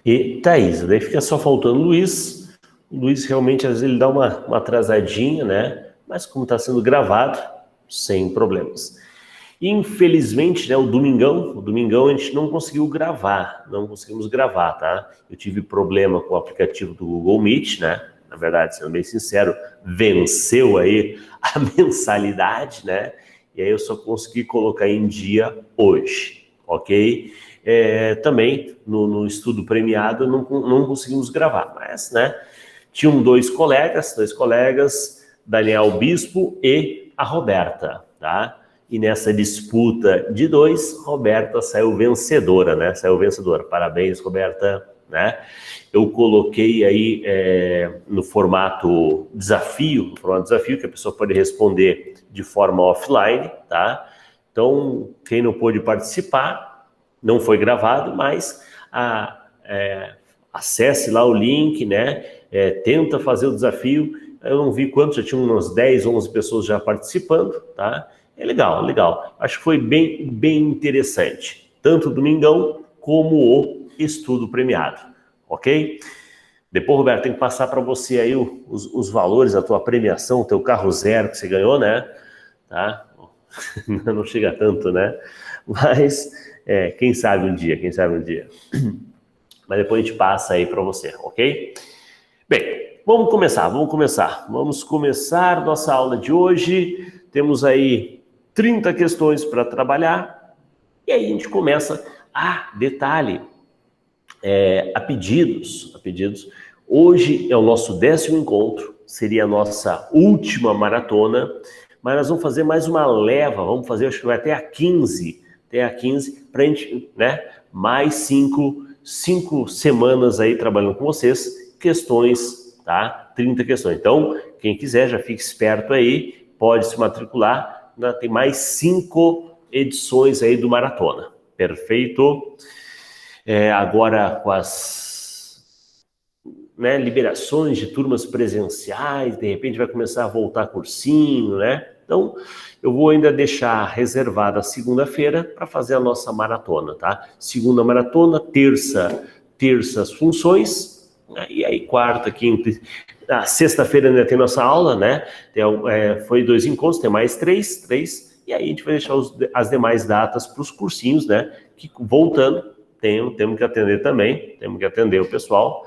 e Thaís. Daí fica só faltando o Luiz. O Luiz realmente, às vezes, ele dá uma atrasadinha, né? Mas como está sendo gravado, sem problemas. Infelizmente, né, o domingão a gente não conseguimos gravar, tá? Eu tive problema com o aplicativo do Google Meet, né? Na verdade, sendo bem sincero, venceu aí a mensalidade, né? E aí eu só consegui colocar em dia hoje, ok? Também no estudo premiado não conseguimos gravar, mas, né? Tinham dois colegas, Daniel Bispo e a Roberta, tá? E nessa disputa de dois, Roberta saiu vencedora, né? Saiu vencedora. Parabéns, Roberta, né? Eu coloquei aí no formato desafio, que a pessoa pode responder de forma offline, tá? Então, quem não pôde participar, não foi gravado, mas acesse lá o link, né? Tenta fazer o desafio. Eu não vi quantos, já tinha umas 10, 11 pessoas já participando, tá? É legal. Acho que foi bem interessante. Tanto o Domingão como o estudo premiado, ok? Depois, Roberto, tem que passar para você aí os valores da tua premiação, o teu carro zero que você ganhou, né? Tá? Não chega tanto, né? Mas, quem sabe um dia. Mas depois a gente passa aí para você, ok? Bem, vamos começar. Vamos começar nossa aula de hoje. Temos aí 30 questões para trabalhar. E aí a gente começa. Detalhe, a pedidos. Hoje é o nosso 10º encontro, seria a nossa última maratona, mas nós vamos fazer mais uma leva, acho que vai até a 15, para a gente, né, mais cinco semanas aí trabalhando com vocês, questões, tá? 30 questões. Então, quem quiser, já fique esperto aí, pode se matricular, né? Tem mais 5 edições aí do Maratona, perfeito? Agora com as liberações de turmas presenciais, de repente vai começar a voltar cursinho, né? Então, eu vou ainda deixar reservada a segunda-feira para fazer a nossa maratona, tá? Segunda maratona, terças funções, né? E aí quarta, quinta, sexta-feira ainda tem nossa aula, né? Foi 2 encontros, tem mais três, e aí a gente vai deixar as demais datas para os cursinhos, né? Que voltando, temos que atender também, temos que atender o pessoal.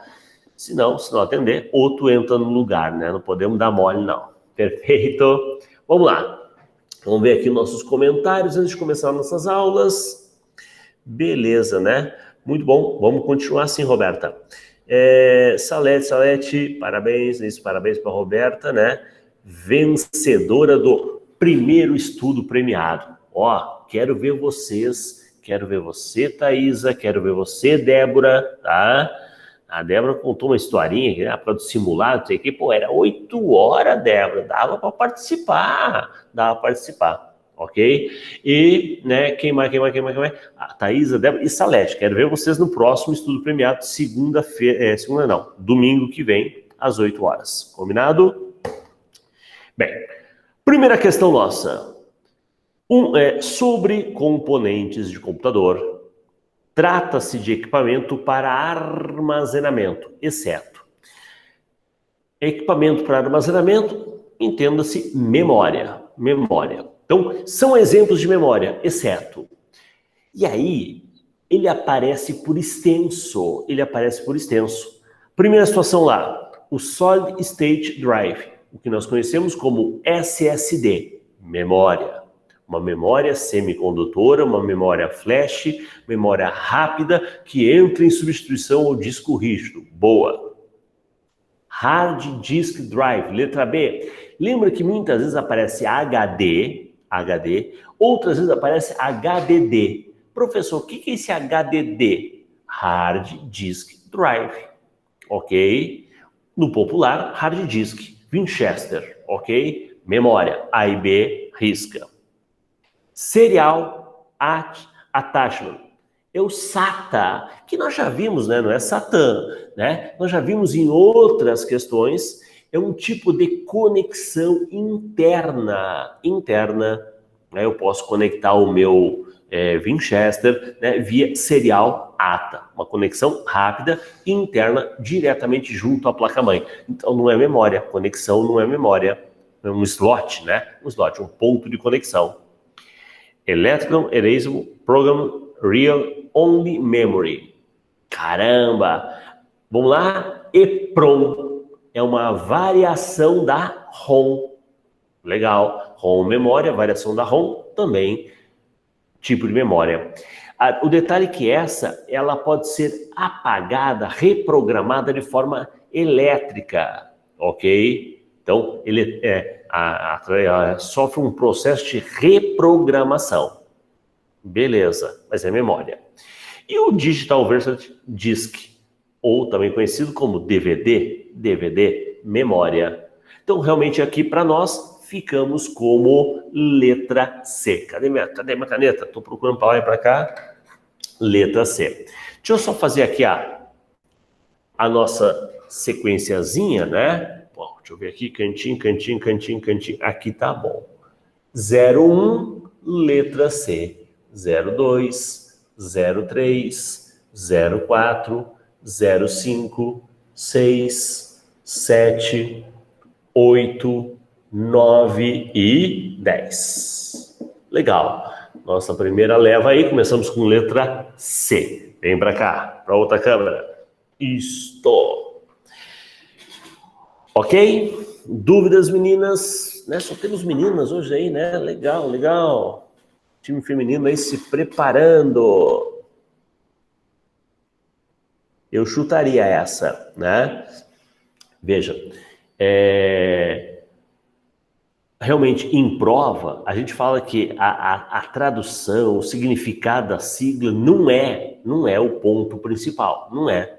Se não atender, outro entra no lugar, né? Não podemos dar mole, não. Perfeito? Vamos lá. Vamos ver aqui nossos comentários antes de começar nossas aulas. Beleza, né? Muito bom. Vamos continuar assim, Roberta. Salete, parabéns para a Roberta, né? Vencedora do primeiro estudo premiado. Ó, quero ver você, Thaisa, quero ver você, Débora, tá? A Débora contou uma historinha para do simulado, não sei o que, era 8 horas, Débora, dava para participar, ok? E, né, quem mais? A Thaisa, Débora e Salete, quero ver vocês no próximo estudo premiado, domingo que vem, às 8 horas, combinado? Bem, primeira questão nossa, sobre componentes de computador. Trata-se de equipamento para armazenamento, exceto. Equipamento para armazenamento, entenda-se memória. Então, são exemplos de memória, exceto. E aí, ele aparece por extenso. Primeira situação lá, o Solid State Drive, o que nós conhecemos como SSD, memória. Uma memória semicondutora, uma memória flash, memória rápida, que entra em substituição ao disco rígido. Boa. Hard Disk Drive, letra B. Lembra que muitas vezes aparece HD, outras vezes aparece HDD. Professor, o que é esse HDD? Hard Disk Drive, ok? No popular, Hard Disk, Winchester, ok? Memória, A e B, risca. Serial Attachment. É o SATA, que nós já vimos, né? Não é Satan, né? Nós já vimos em outras questões. É um tipo de conexão interna. Né? Eu posso conectar o meu Winchester, né, via serial ATA, uma conexão rápida interna diretamente junto à placa-mãe. Então não é memória, conexão não é memória, é um slot, né? Um slot, um ponto de conexão. Electron Erasable Program Real Only Memory. Caramba! Vamos lá? EPROM é uma variação da ROM. Legal. ROM memória, variação da ROM também tipo de memória. O detalhe é que ela pode ser apagada, reprogramada de forma elétrica, ok? Então, ele sofre um processo de reprogramação. Beleza, mas é memória. E o Digital Versatile Disk, ou também conhecido como DVD, memória. Então, realmente aqui para nós, ficamos como letra C. Cadê minha caneta? Estou procurando para lá e para cá. Letra C. Deixa eu só fazer aqui a nossa sequenciazinha, né? Bom, deixa eu ver aqui, cantinho. Aqui tá bom. 01, letra C. 02, 03, 04, 05, 6, 7, 8, 9 e 10. Legal. Nossa primeira leva aí, começamos com letra C. Vem para cá, para outra câmera. Isto. Ok? Dúvidas, meninas? Né? Só temos meninas hoje aí, né? Legal, legal. Time feminino aí se preparando. Eu chutaria essa, né? Veja, realmente, em prova, a gente fala que a tradução, o significado da sigla não é o ponto principal, não é.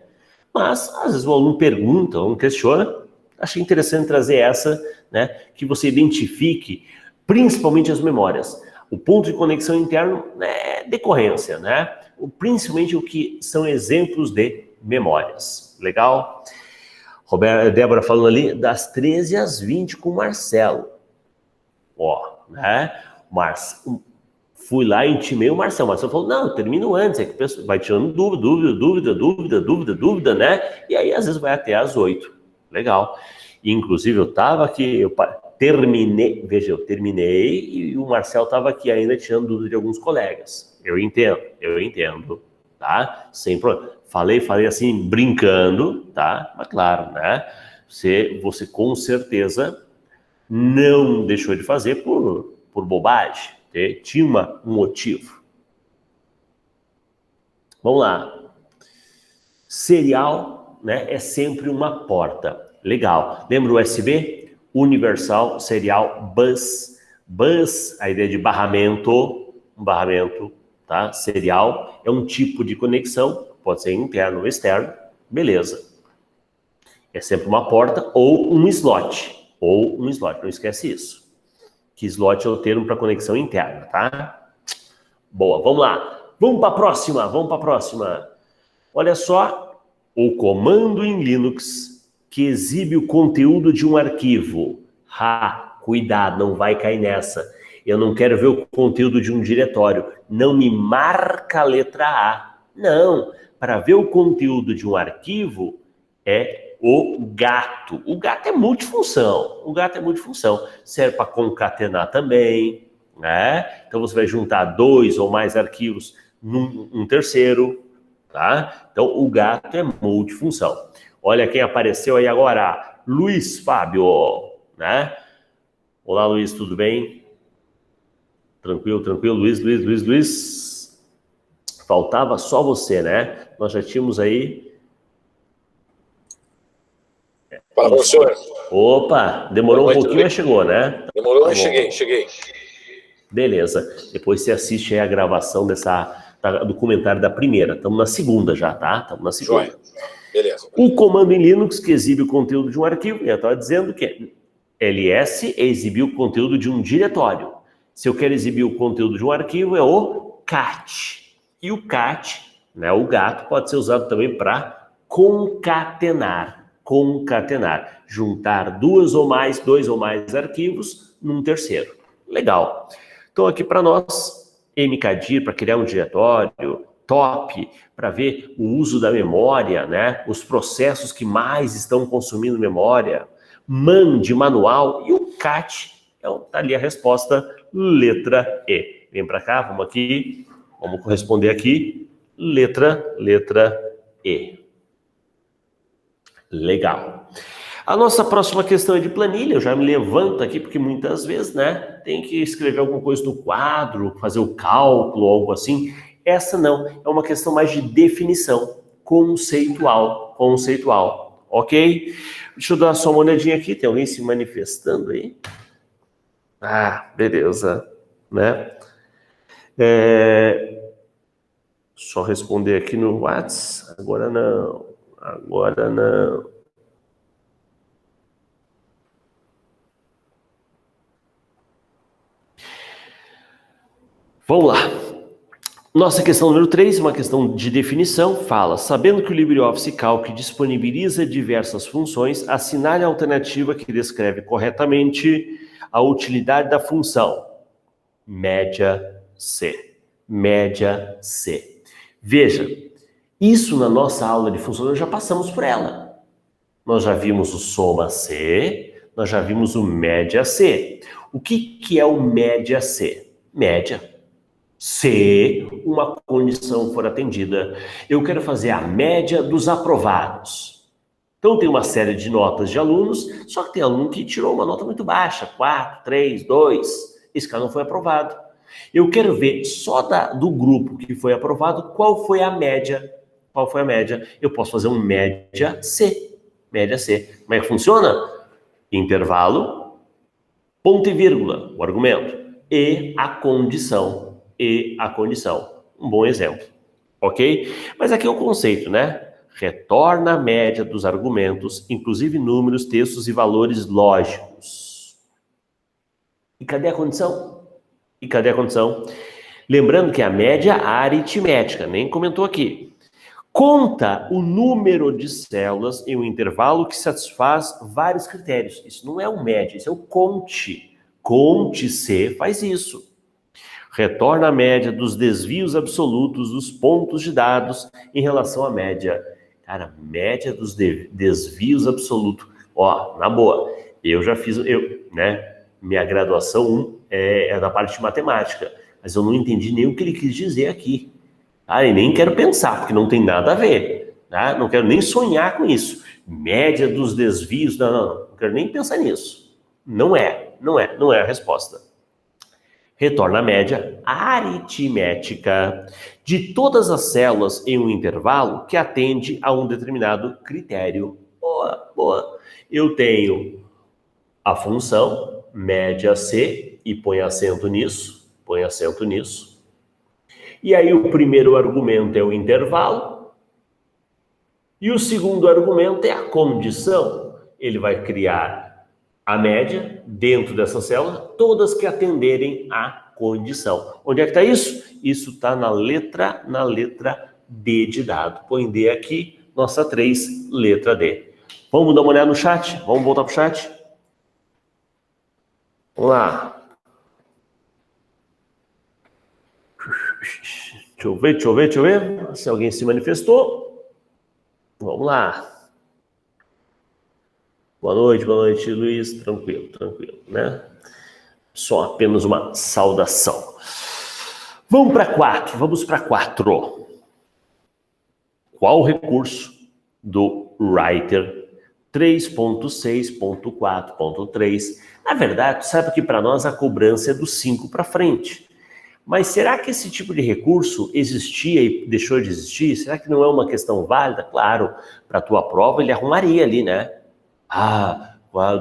Mas, às vezes, o aluno pergunta, o aluno questiona, achei interessante trazer essa, né, que você identifique principalmente as memórias. O ponto de conexão interno é decorrência, né? Principalmente o que são exemplos de memórias. Legal? Débora falando ali das 13 às 20 com o Marcelo. Ó, né? Fui lá e intimei o Marcelo. O Marcelo falou, não, eu termino antes. É que o pessoal vai tirando dúvida, né? E aí, às vezes, vai até às 8. Legal. E, inclusive, eu tava aqui, eu terminei e o Marcelo tava aqui ainda tirando dúvida de alguns colegas. Eu entendo, tá? Sem problema. Falei assim, brincando, tá? Mas claro, né? Você com certeza não deixou de fazer por bobagem. Tinha um motivo. Vamos lá. Serial, né, é sempre uma porta. Legal. Lembra o USB? Universal Serial Bus. Bus, a ideia de barramento, tá? Serial é um tipo de conexão, pode ser interno ou externo. Beleza. É sempre uma porta ou um slot. Não esquece isso. Que slot é o termo para conexão interna, tá? Boa, vamos lá. Vamos para a próxima. Olha só, o comando em Linux que exibe o conteúdo de um arquivo. Cuidado, não vai cair nessa. Eu não quero ver o conteúdo de um diretório. Não me marca a letra A. Não, para ver o conteúdo de um arquivo é o gato. O gato é multifunção. Serve para concatenar também, né? Então você vai juntar 2 ou mais arquivos num terceiro, tá? Então o gato é multifunção. Olha quem apareceu aí agora, Luiz Fábio, né? Olá, Luiz, tudo bem? Tranquilo, Luiz. Faltava só você, né? Nós já tínhamos aí. Fala, professor. Opa, demorou um pouquinho, mas chegou, né? Demorou, mas cheguei. Beleza. Depois você assiste aí a gravação do comentário da primeira. Estamos na segunda já, tá? Estamos na segunda. Joia. Beleza. O comando em Linux que exibe o conteúdo de um arquivo, eu estava dizendo que ls é exibir o conteúdo de um diretório. Se eu quero exibir o conteúdo de um arquivo, é o cat. E o cat, né, o gato, pode ser usado também para concatenar. Juntar dois ou mais arquivos num terceiro. Legal. Então aqui para nós, mkdir para criar um diretório, top para ver o uso da memória, né? Os processos que mais estão consumindo memória, man de manual e o cat. Então, tá ali a resposta, letra E. Vem para cá, vamos aqui, vamos corresponder aqui, letra E. Legal. A nossa próxima questão é de planilha, eu já me levanto aqui, porque muitas vezes, né, tem que escrever alguma coisa no quadro, fazer o cálculo, algo assim. Essa não, é uma questão mais de definição, conceitual, ok? Deixa eu dar só uma olhadinha aqui, tem alguém se manifestando aí? Ah, beleza, né? Só responder aqui no WhatsApp, agora não. Vamos lá. Nossa questão número 3, uma questão de definição, fala: sabendo que o LibreOffice Calc disponibiliza diversas funções, assinale a alternativa que descreve corretamente a utilidade da função média C. Média C. Veja, isso na nossa aula de funções nós já passamos por ela. Nós já vimos o soma C, nós já vimos o média C. O que é o média C? Média. Se uma condição for atendida, eu quero fazer a média dos aprovados. Então tem uma série de notas de alunos, só que tem aluno que tirou uma nota muito baixa, 4, 3, 2, esse cara não foi aprovado. Eu quero ver só do grupo que foi aprovado, qual foi a média. Qual foi a média? Eu posso fazer um média C. Média C. Como é que funciona? Intervalo, ponto e vírgula, o argumento, e a condição. Um bom exemplo, ok? Mas aqui é o conceito, né? Retorna a média dos argumentos, inclusive números, textos e valores lógicos. E cadê a condição? Lembrando que a média aritmética, nem comentou aqui. Conta o número de células em um intervalo que satisfaz vários critérios. Isso não é o média, isso é o conte. Conte C faz isso. Retorna a média dos desvios absolutos dos pontos de dados em relação à média. Cara, média dos desvios absolutos. Ó, na boa, eu já fiz, né? Minha graduação 1 é da parte de matemática, mas eu não entendi nem o que ele quis dizer aqui. Ah, e nem quero pensar, porque não tem nada a ver. Tá? Não quero nem sonhar com isso. Média dos desvios, não quero nem pensar nisso. Não é a resposta. Retorna a média aritmética de todas as células em um intervalo que atende a um determinado critério. Boa. Eu tenho a função média C e põe acento nisso. E aí o primeiro argumento é o intervalo e o segundo argumento é a condição. Ele vai criar a média dentro dessa célula, todas que atenderem à condição. Onde é que está isso? Isso está na letra D de dado. Põe D aqui, nossa 3, letra D. Vamos dar uma olhada no chat? Vamos voltar para o chat? Vamos lá. Deixa eu ver se alguém se manifestou. Vamos lá. Boa noite, Luiz. Tranquilo, né? Só apenas uma saudação. Vamos para 4. Qual o recurso do Writer 3.6.4.3? Na verdade, sabe que para nós a cobrança é do 5 para frente. Mas será que esse tipo de recurso existia e deixou de existir? Será que não é uma questão válida? Claro, para a tua prova ele arrumaria ali, né?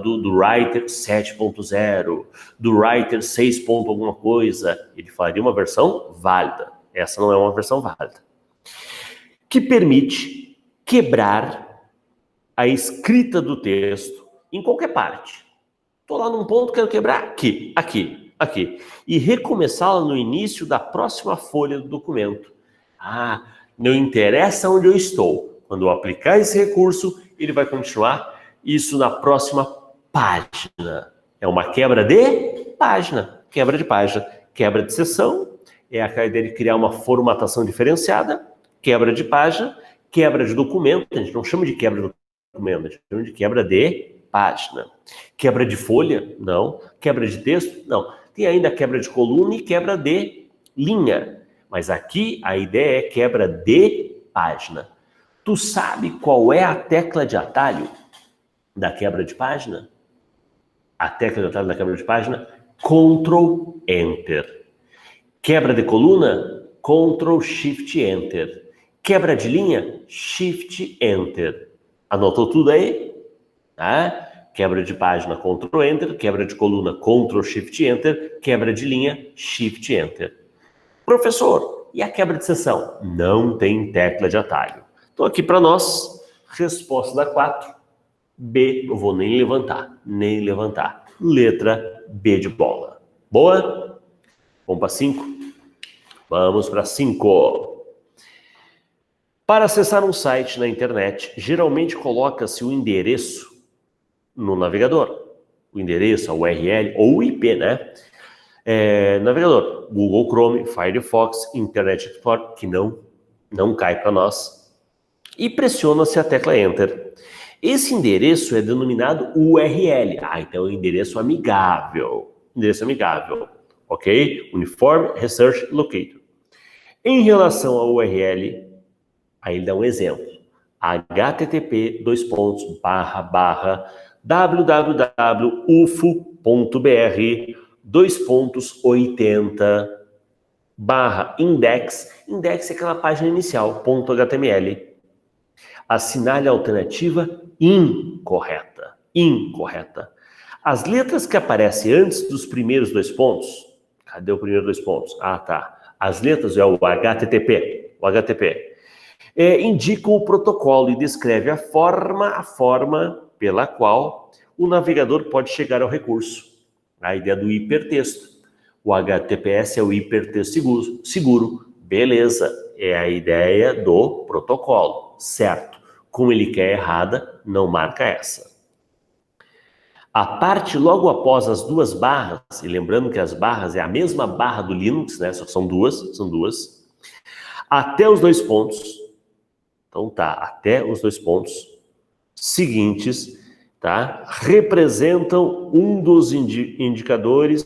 Do Writer 7.0, do Writer 6. Alguma coisa, ele faria uma versão válida. Essa não é uma versão válida. Que permite quebrar a escrita do texto em qualquer parte. Estou lá num ponto, quero quebrar aqui. E recomeçá-la no início da próxima folha do documento. Não interessa onde eu estou. Quando eu aplicar esse recurso, ele vai continuar isso na próxima página. É uma quebra de página. Quebra de seção, É aquela ideia de criar uma formatação diferenciada, quebra de página, quebra de documento. A gente não chama de quebra de documento, a gente chama de quebra de página. Quebra de folha? Não. Quebra de texto? Não. Tem ainda quebra de coluna e quebra de linha. Mas aqui a ideia é quebra de página. Tu sabe qual é a tecla de atalho da quebra de página? A tecla de atalho da quebra de página? Ctrl Enter. Quebra de coluna? Ctrl Shift Enter. Quebra de linha? Shift Enter. Anotou tudo aí? Tá? Quebra de página, Ctrl Enter. Quebra de coluna, Ctrl Shift Enter. Quebra de linha, Shift Enter. Professor, e a quebra de seção? Não tem tecla de atalho. Então aqui para nós, resposta da 4, B, não vou nem levantar, Letra B de bola. Boa? Vamos para 5? Vamos para 5. Para acessar um site na internet, geralmente coloca-se o endereço no navegador. O endereço, a URL ou o IP, né? Navegador, Google Chrome, Firefox, Internet Explorer, que não cai para nós. E pressiona-se a tecla Enter. Esse endereço é denominado URL. Então é um endereço amigável. Ok? Uniform Research Locator. Em relação ao URL, aí ele dá um exemplo. http://www.ufo.br/80/index. Index é aquela página inicial, .html. Assinale a alternativa incorreta. As letras que aparecem antes dos primeiros 2 pontos, cadê o primeiro 2 pontos? Tá. As letras é o HTTP. Indicam o protocolo e descreve a forma pela qual o navegador pode chegar ao recurso. A ideia do hipertexto. O HTTPS é o hipertexto seguro. Beleza, é a ideia do protocolo, certo? Como ele quer errada, não marca essa. A parte logo após as 2 barras, e lembrando que as barras é a mesma barra do Linux, né? Só são duas. Até os 2 pontos. Então tá, até os 2 pontos seguintes, tá? Representam um dos identificadores,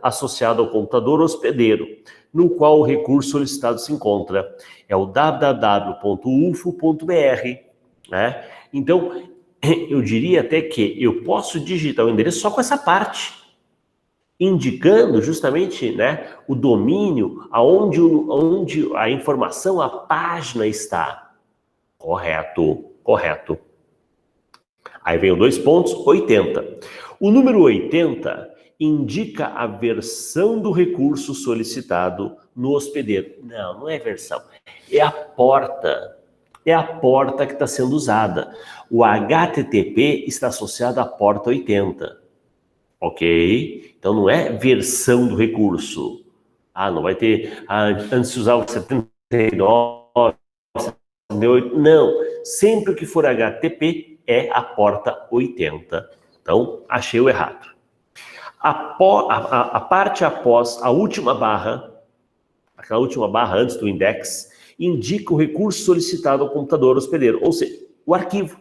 associado ao computador hospedeiro, no qual o recurso solicitado se encontra. É o www.ufo.br, né? Então, eu diria até que eu posso digitar o endereço só com essa parte, indicando justamente, né, o domínio, onde a informação, a página está. Correto. Aí vem o 2 pontos, 80. O número 80 indica a versão do recurso solicitado no hospedeiro. Não é versão. É a porta. É a porta que está sendo usada. O HTTP está associado à porta 80. Ok? Então não é versão do recurso. Não vai ter... antes se usava 79, 78. Não. Sempre que for HTTP é a porta 80. Então, achei o errado. A parte após a última barra, aquela última barra antes do index, indica o recurso solicitado ao computador hospedeiro, ou seja, o arquivo,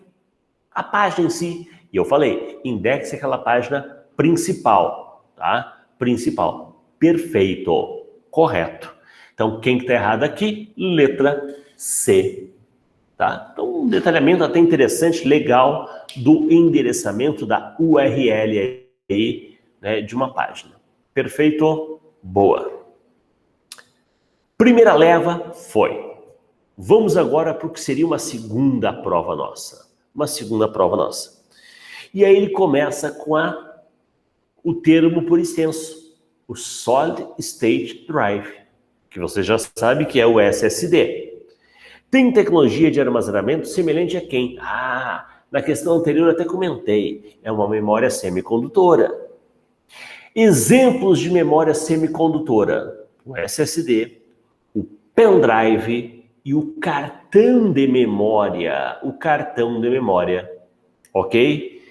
a página em si. E eu falei, index é aquela página principal, tá? Principal. Perfeito. Correto. Então, quem que está errado aqui? Letra C. Tá? Então, um detalhamento até interessante, legal, do endereçamento da URL aí, né, de uma página. Perfeito? Boa. Primeira leva foi. Vamos agora para o que seria uma segunda prova nossa. E aí ele começa com o termo por extenso, o Solid State Drive, que você já sabe que é o SSD. Tem tecnologia de armazenamento semelhante a quem? Na questão anterior até comentei, é uma memória semicondutora. Exemplos de memória semicondutora: o SSD, o pendrive e o cartão de memória. Ok?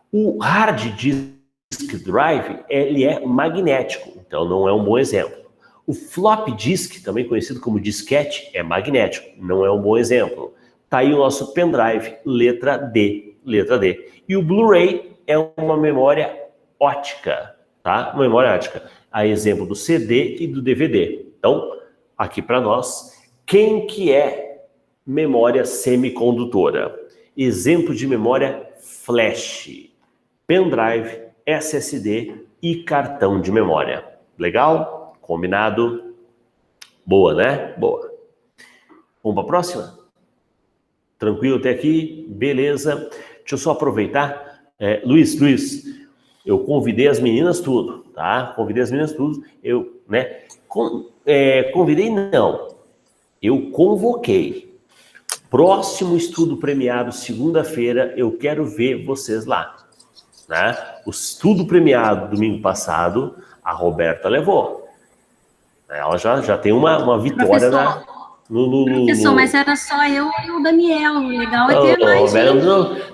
O hard disk drive, ele é magnético, então não é um bom exemplo. O flop disk, também conhecido como disquete, é magnético, não é um bom exemplo. Tá aí o nosso pendrive, letra D, letra D. E o Blu-ray é uma memória ótica, tá? Uma memória ótica. A exemplo do CD e do DVD. Então, aqui para nós, quem que é memória semicondutora? Exemplo de memória flash, pendrive, SSD e cartão de memória. Legal? Combinado? Boa, né? Boa. Vamos para a próxima? Tranquilo até aqui? Beleza. Deixa eu só aproveitar. Luiz, eu convidei as meninas tudo, tá? Convidei as meninas tudo. Eu, né? Convidei não. Eu convoquei. Próximo estudo premiado, segunda-feira, eu quero ver vocês lá. Né? O estudo premiado domingo passado, a Roberta levou. Ela já tem uma vitória Professor, mas era só eu e o Daniel. O legal é ter mais gente.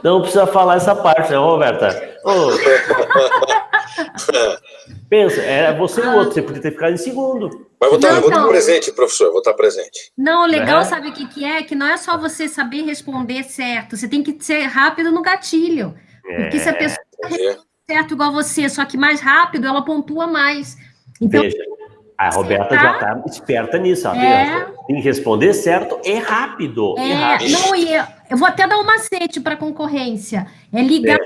Não precisa falar essa parte, não, Roberta. Pensa, era você e o outro, você podia ter ficado em segundo. Mas eu vou estar presente, professor, eu vou estar presente. Não, o legal, sabe o que é? Que não é só você saber responder certo, você tem que ser rápido no gatilho. Porque se a pessoa responde certo igual você, só que mais rápido, ela pontua mais. Então, veja, a Roberta já está esperta nisso. Tem que responder certo e rápido. Não, eu vou até dar um macete para a concorrência. É ligar o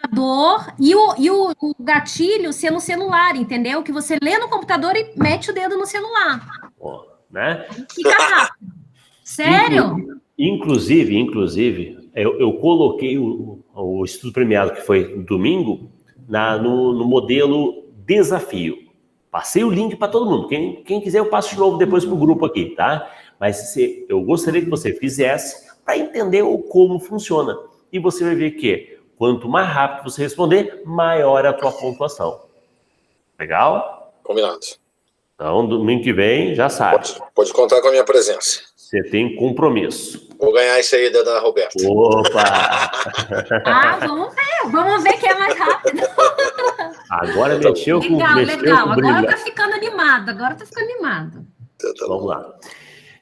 computador e o gatilho ser no celular, entendeu? Que você lê no computador e mete o dedo no celular. Né? Fica rápido. Sério? Inclusive, eu coloquei o estudo premiado que foi domingo no modelo desafio. Passei o link para todo mundo. Quem quiser, eu passo de novo depois para o grupo aqui, tá? Mas eu gostaria que você fizesse para entender como funciona. E você vai ver que quanto mais rápido você responder, maior a tua pontuação. Legal? Combinado. Então, domingo que vem, já sabe. Pode contar com a minha presença. Você tem compromisso. Vou ganhar isso aí da Roberta. Opa! Vamos ver quem é mais rápido. Agora mexeu com legal. Brilho. Agora tá ficando animado. Vamos lá.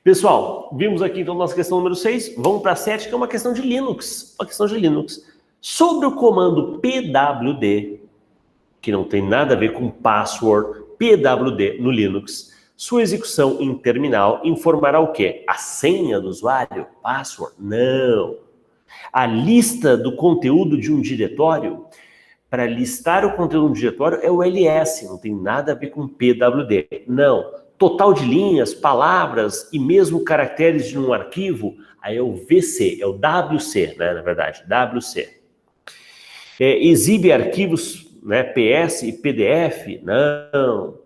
Pessoal, vimos aqui então nossa questão número 6. Vamos para a 7, que é uma questão de Linux. Sobre o comando pwd, que não tem nada a ver com password, pwd no Linux, sua execução em terminal informará o quê? A senha do usuário? Password? Não. A lista do conteúdo de um diretório? Para listar o conteúdo de um diretório é o ls, não tem nada a ver com pwd. Não. Total de linhas, palavras e mesmo caracteres de um arquivo, aí é o VC, é o WC, né, na verdade, WC. Exibe arquivos, né, PS e PDF? Não.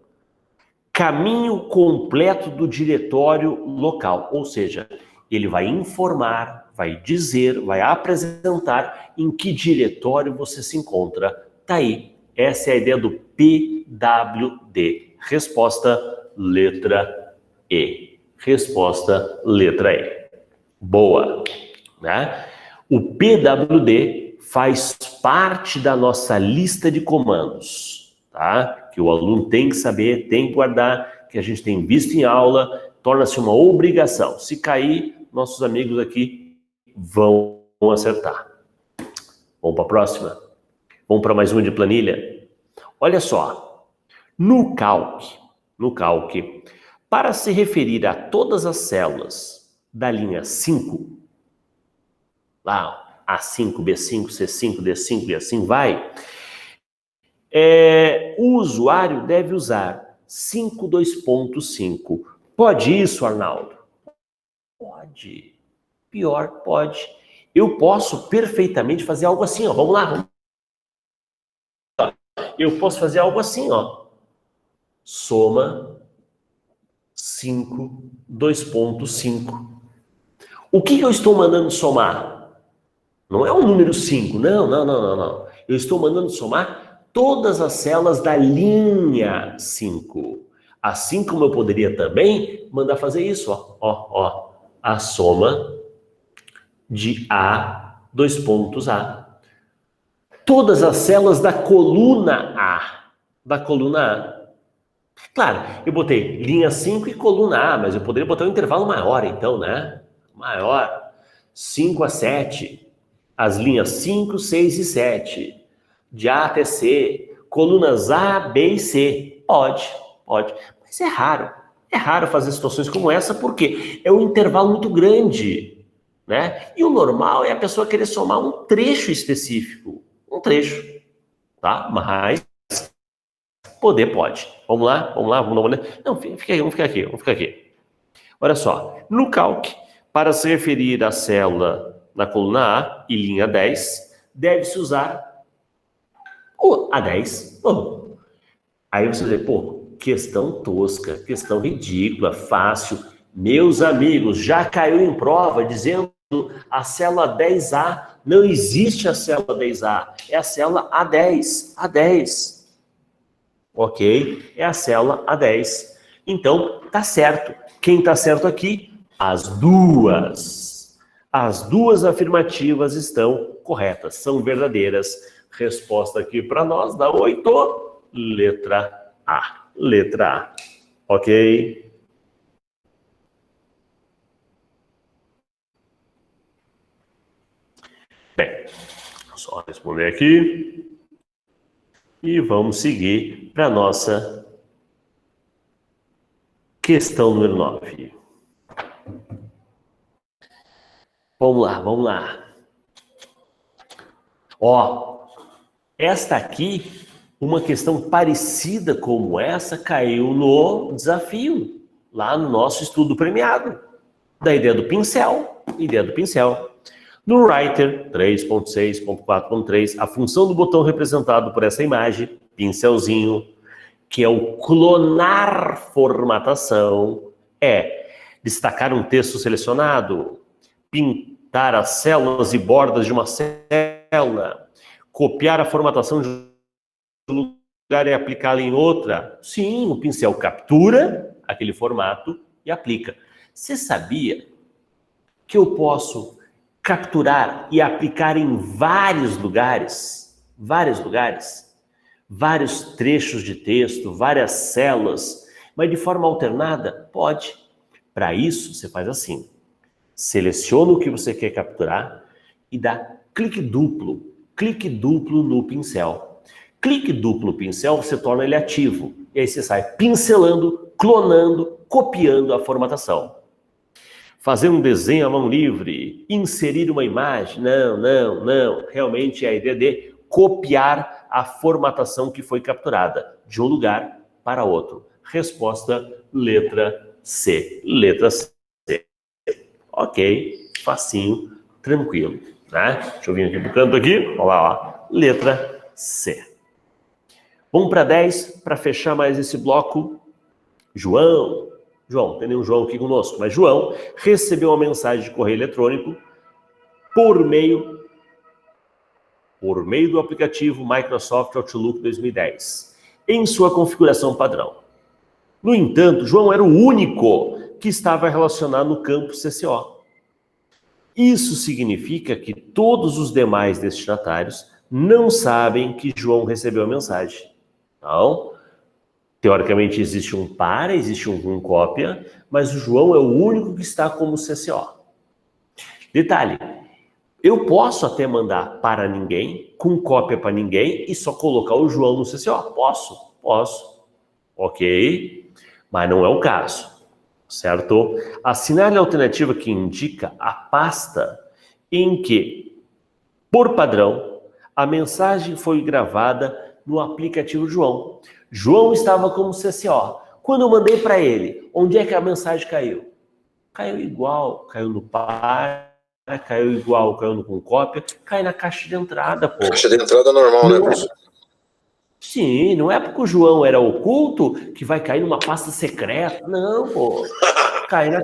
Caminho completo do diretório local, ou seja, ele vai informar, vai dizer, vai apresentar em que diretório você se encontra. Tá aí, essa é a ideia do PWD. Resposta, letra E. Resposta, letra E. Boa, né? O PWD faz parte da nossa lista de comandos, tá? Que o aluno tem que saber, tem que guardar, que a gente tem visto em aula, torna-se uma obrigação. Se cair, nossos amigos aqui vão acertar. Vamos para a próxima? Vamos para mais uma de planilha? Olha só, no Calc, para se referir a todas as células da linha 5, lá, A5, B5, C5, D5 e assim vai, o usuário deve usar 5.2.5. Pode isso, Arnaldo? Pode. Pior, pode. Eu posso perfeitamente fazer algo assim, ó. Vamos lá. Eu posso fazer algo assim, ó. Soma 5, 2.5. O que eu estou mandando somar? Não é o número 5, não. Eu estou mandando somar todas as células da linha 5. Assim como eu poderia também mandar fazer isso, ó. A soma de A, 2 pontos A. Todas as células da coluna A. Claro, eu botei linha 5 e coluna A, mas eu poderia botar um intervalo maior, então, né? Maior. 5 a 7. As linhas 5, 6 e 7. De A até C. Colunas A, B e C. Pode. Mas é raro. É raro fazer situações como essa, porque é um intervalo muito grande, né? E o normal é a pessoa querer somar um trecho específico. Um trecho, tá? Mas poder pode. Vamos lá, vamos dar uma olhada. Não, vamos ficar aqui. Olha só, no calc, para se referir à célula na coluna A e linha 10, deve-se usar o A10. Bom, aí você diz, pô, questão tosca, questão ridícula, fácil. Meus amigos, já caiu em prova dizendo a célula 10A. Não existe a célula 10A, é a célula A10. A10. Ok? É a célula A10. Então, tá certo. Quem tá certo aqui? As duas. As duas afirmativas estão corretas, são verdadeiras. Resposta aqui para nós dá 8. Letra A. Letra A. Ok? Bem, só responder aqui. E vamos seguir para a nossa questão número 9. Vamos lá. Ó, esta aqui, uma questão parecida como essa, caiu no desafio, lá no nosso estudo premiado, da ideia do pincel. No Writer 3.6.4.3, a função do botão representado por essa imagem, pincelzinho, que é o clonar formatação, é destacar um texto selecionado, pintar as células e bordas de uma célula, copiar a formatação de um lugar e aplicá-la em outra. Sim, o pincel captura aquele formato e aplica. Você sabia que eu posso capturar e aplicar em vários lugares, vários trechos de texto, várias células, mas de forma alternada? Pode. Para isso, você faz assim. Seleciona o que você quer capturar e dá clique duplo no pincel. Clique duplo no pincel, você torna ele ativo. E aí você sai pincelando, clonando, copiando a formatação. Fazer um desenho à mão livre, inserir uma imagem, não. Realmente é a ideia de copiar a formatação que foi capturada de um lugar para outro. Resposta, letra C. Letra C. Ok, facinho, tranquilo, né? Deixa eu vir aqui pro canto aqui, olha lá, ó. Letra C. Vamos para 10, para fechar mais esse bloco. João, tem nenhum João aqui conosco, mas João recebeu uma mensagem de correio eletrônico por meio do aplicativo Microsoft Outlook 2010, em sua configuração padrão. No entanto, João era o único que estava relacionado no campo CCO. Isso significa que todos os demais destinatários não sabem que João recebeu a mensagem. Então, teoricamente existe um para, existe um com cópia, mas o João é o único que está como CCO. Detalhe, eu posso até mandar para ninguém, com cópia para ninguém, e só colocar o João no CCO? Posso. Ok? Mas não é o caso, certo? Assinale a alternativa que indica a pasta em que, por padrão, a mensagem foi gravada no aplicativo João. João estava como CCO. Quando eu mandei para ele, onde é que a mensagem caiu? Caiu igual, caiu no para, caiu igual, caiu no com cópia, cai na caixa de entrada, pô. Caixa de entrada normal, né, professor? Sim, não é porque o João era oculto que vai cair numa pasta secreta. Não, pô. Cai na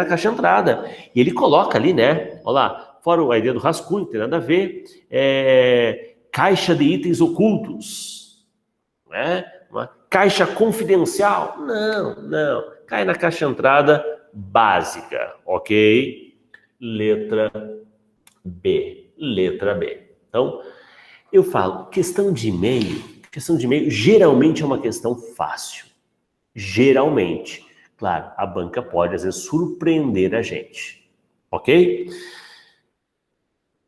caixa de entrada. E ele coloca ali, né? Olha lá, fora a ideia do rascunho, não tem nada a ver. Caixa de itens ocultos. Né? Uma caixa confidencial. Não. Cai na caixa de entrada básica, ok? Letra B. Então, eu falo, questão de e-mail, Questão de e-mail geralmente é uma questão fácil. Geralmente. Claro, a banca pode, às vezes, surpreender a gente. Ok?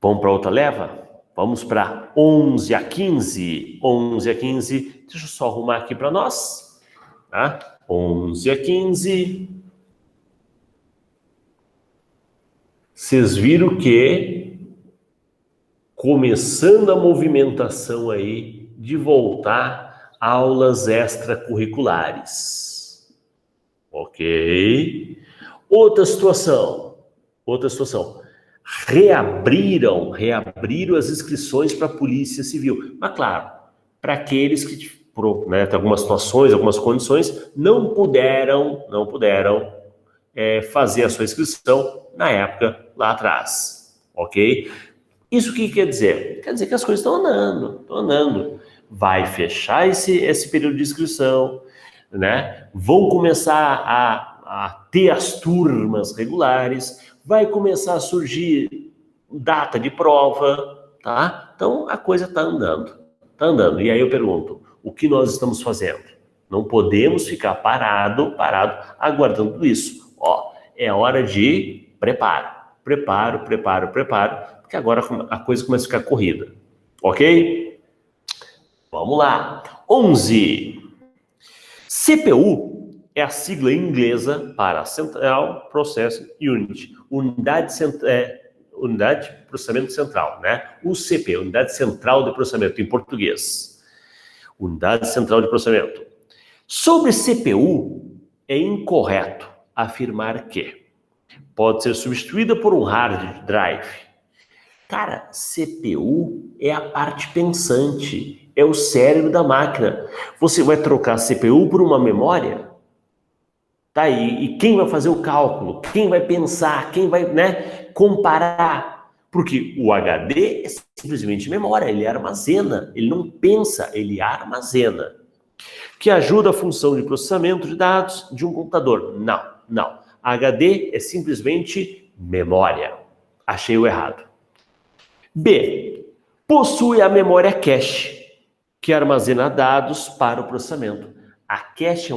Vamos para outra leva? Vamos para 11 a 15. 11 a 15. Deixa eu só arrumar aqui para nós. Tá? 11 a 15. Vocês viram que começando a movimentação aí de voltar aulas extracurriculares. Ok? Outra situação. Reabriram as inscrições para a Polícia Civil. Mas claro, para aqueles que, né, tem algumas situações, algumas condições, não puderam fazer a sua inscrição na época lá atrás. Ok? Isso o que quer dizer? Quer dizer que as coisas estão andando. Vai fechar esse período de inscrição, né? Vão começar a ter as turmas regulares, vai começar a surgir data de prova, tá? Então, a coisa está andando. E aí eu pergunto, o que nós estamos fazendo? Não podemos ficar parado aguardando tudo isso. Ó, é hora de preparo, porque agora a coisa começa a ficar corrida. Ok? Vamos lá. 11. CPU é a sigla inglesa para Central Processing Unit, Unidade de Processamento Central, né? UCP, Unidade Central de Processamento, em português. Unidade Central de Processamento. Sobre CPU, é incorreto afirmar que pode ser substituída por um hard drive. Cara, CPU é a parte pensante, é o cérebro da máquina. Você vai trocar a CPU por uma memória? Tá aí. E quem vai fazer o cálculo? Quem vai pensar? Quem vai, né, comparar? Porque o HD é simplesmente memória, ele armazena, ele não pensa, ele armazena. Que ajuda a função de processamento de dados de um computador. Não. HD é simplesmente memória. Achei o errado. B. Possui a memória cache, que armazena dados para o processamento. A cache é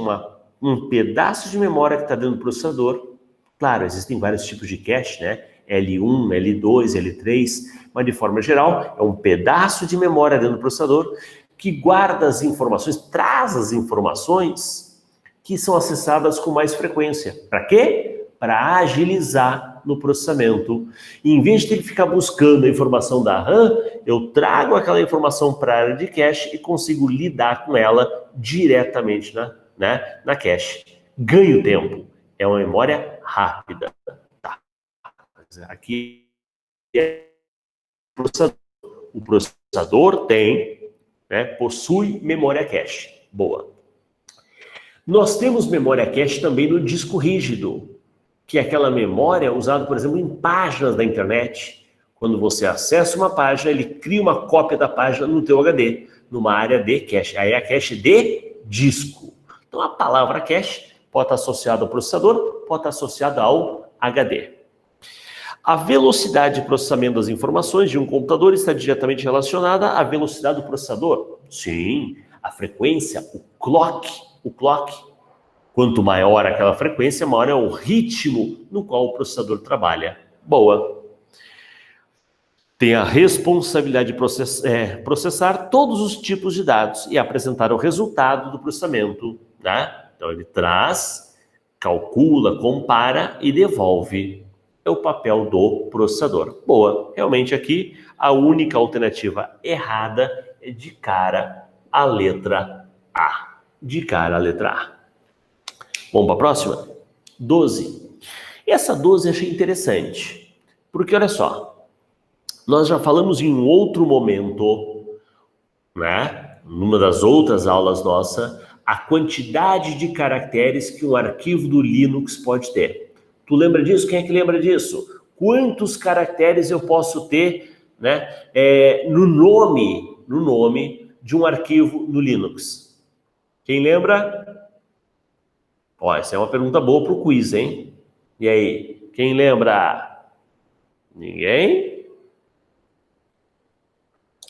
um pedaço de memória que está dentro do processador. Claro, existem vários tipos de cache, né? L1, L2, L3, mas de forma geral, é um pedaço de memória dentro do processador que guarda as informações, traz as informações que são acessadas com mais frequência. Para quê? Para agilizar no processamento. E em vez de ter que ficar buscando a informação da RAM, eu trago aquela informação para a área de cache e consigo lidar com ela diretamente na cache. Ganho tempo. É uma memória rápida. Tá. Aqui é o processador tem, né, possui memória cache. Boa. Nós temos memória cache também no disco rígido, que é aquela memória usada, por exemplo, em páginas da internet. Quando você acessa uma página, ele cria uma cópia da página no teu HD, numa área de cache. Aí é a cache de disco. Então, a palavra cache pode estar associada ao processador, pode estar associada ao HD. A velocidade de processamento das informações de um computador está diretamente relacionada à velocidade do processador? Sim. A frequência, o clock. Quanto maior aquela frequência, maior é o ritmo no qual o processador trabalha. Boa. Tem a responsabilidade de processar todos os tipos de dados e apresentar o resultado do processamento, né? Então ele traz, calcula, compara e devolve. É o papel do processador. Boa. Realmente aqui a única alternativa errada é de cara a letra A. Vamos para a próxima? 12. Essa 12 eu achei interessante, porque olha só, nós já falamos em um outro momento, né, numa das outras aulas nossa, a quantidade de caracteres que um arquivo do Linux pode ter. Tu lembra disso? Quem é que lembra disso? Quantos caracteres eu posso ter, né, no nome de um arquivo no Linux? Quem lembra? Ó, essa é uma pergunta boa para o quiz, hein? E aí, quem lembra? Ninguém?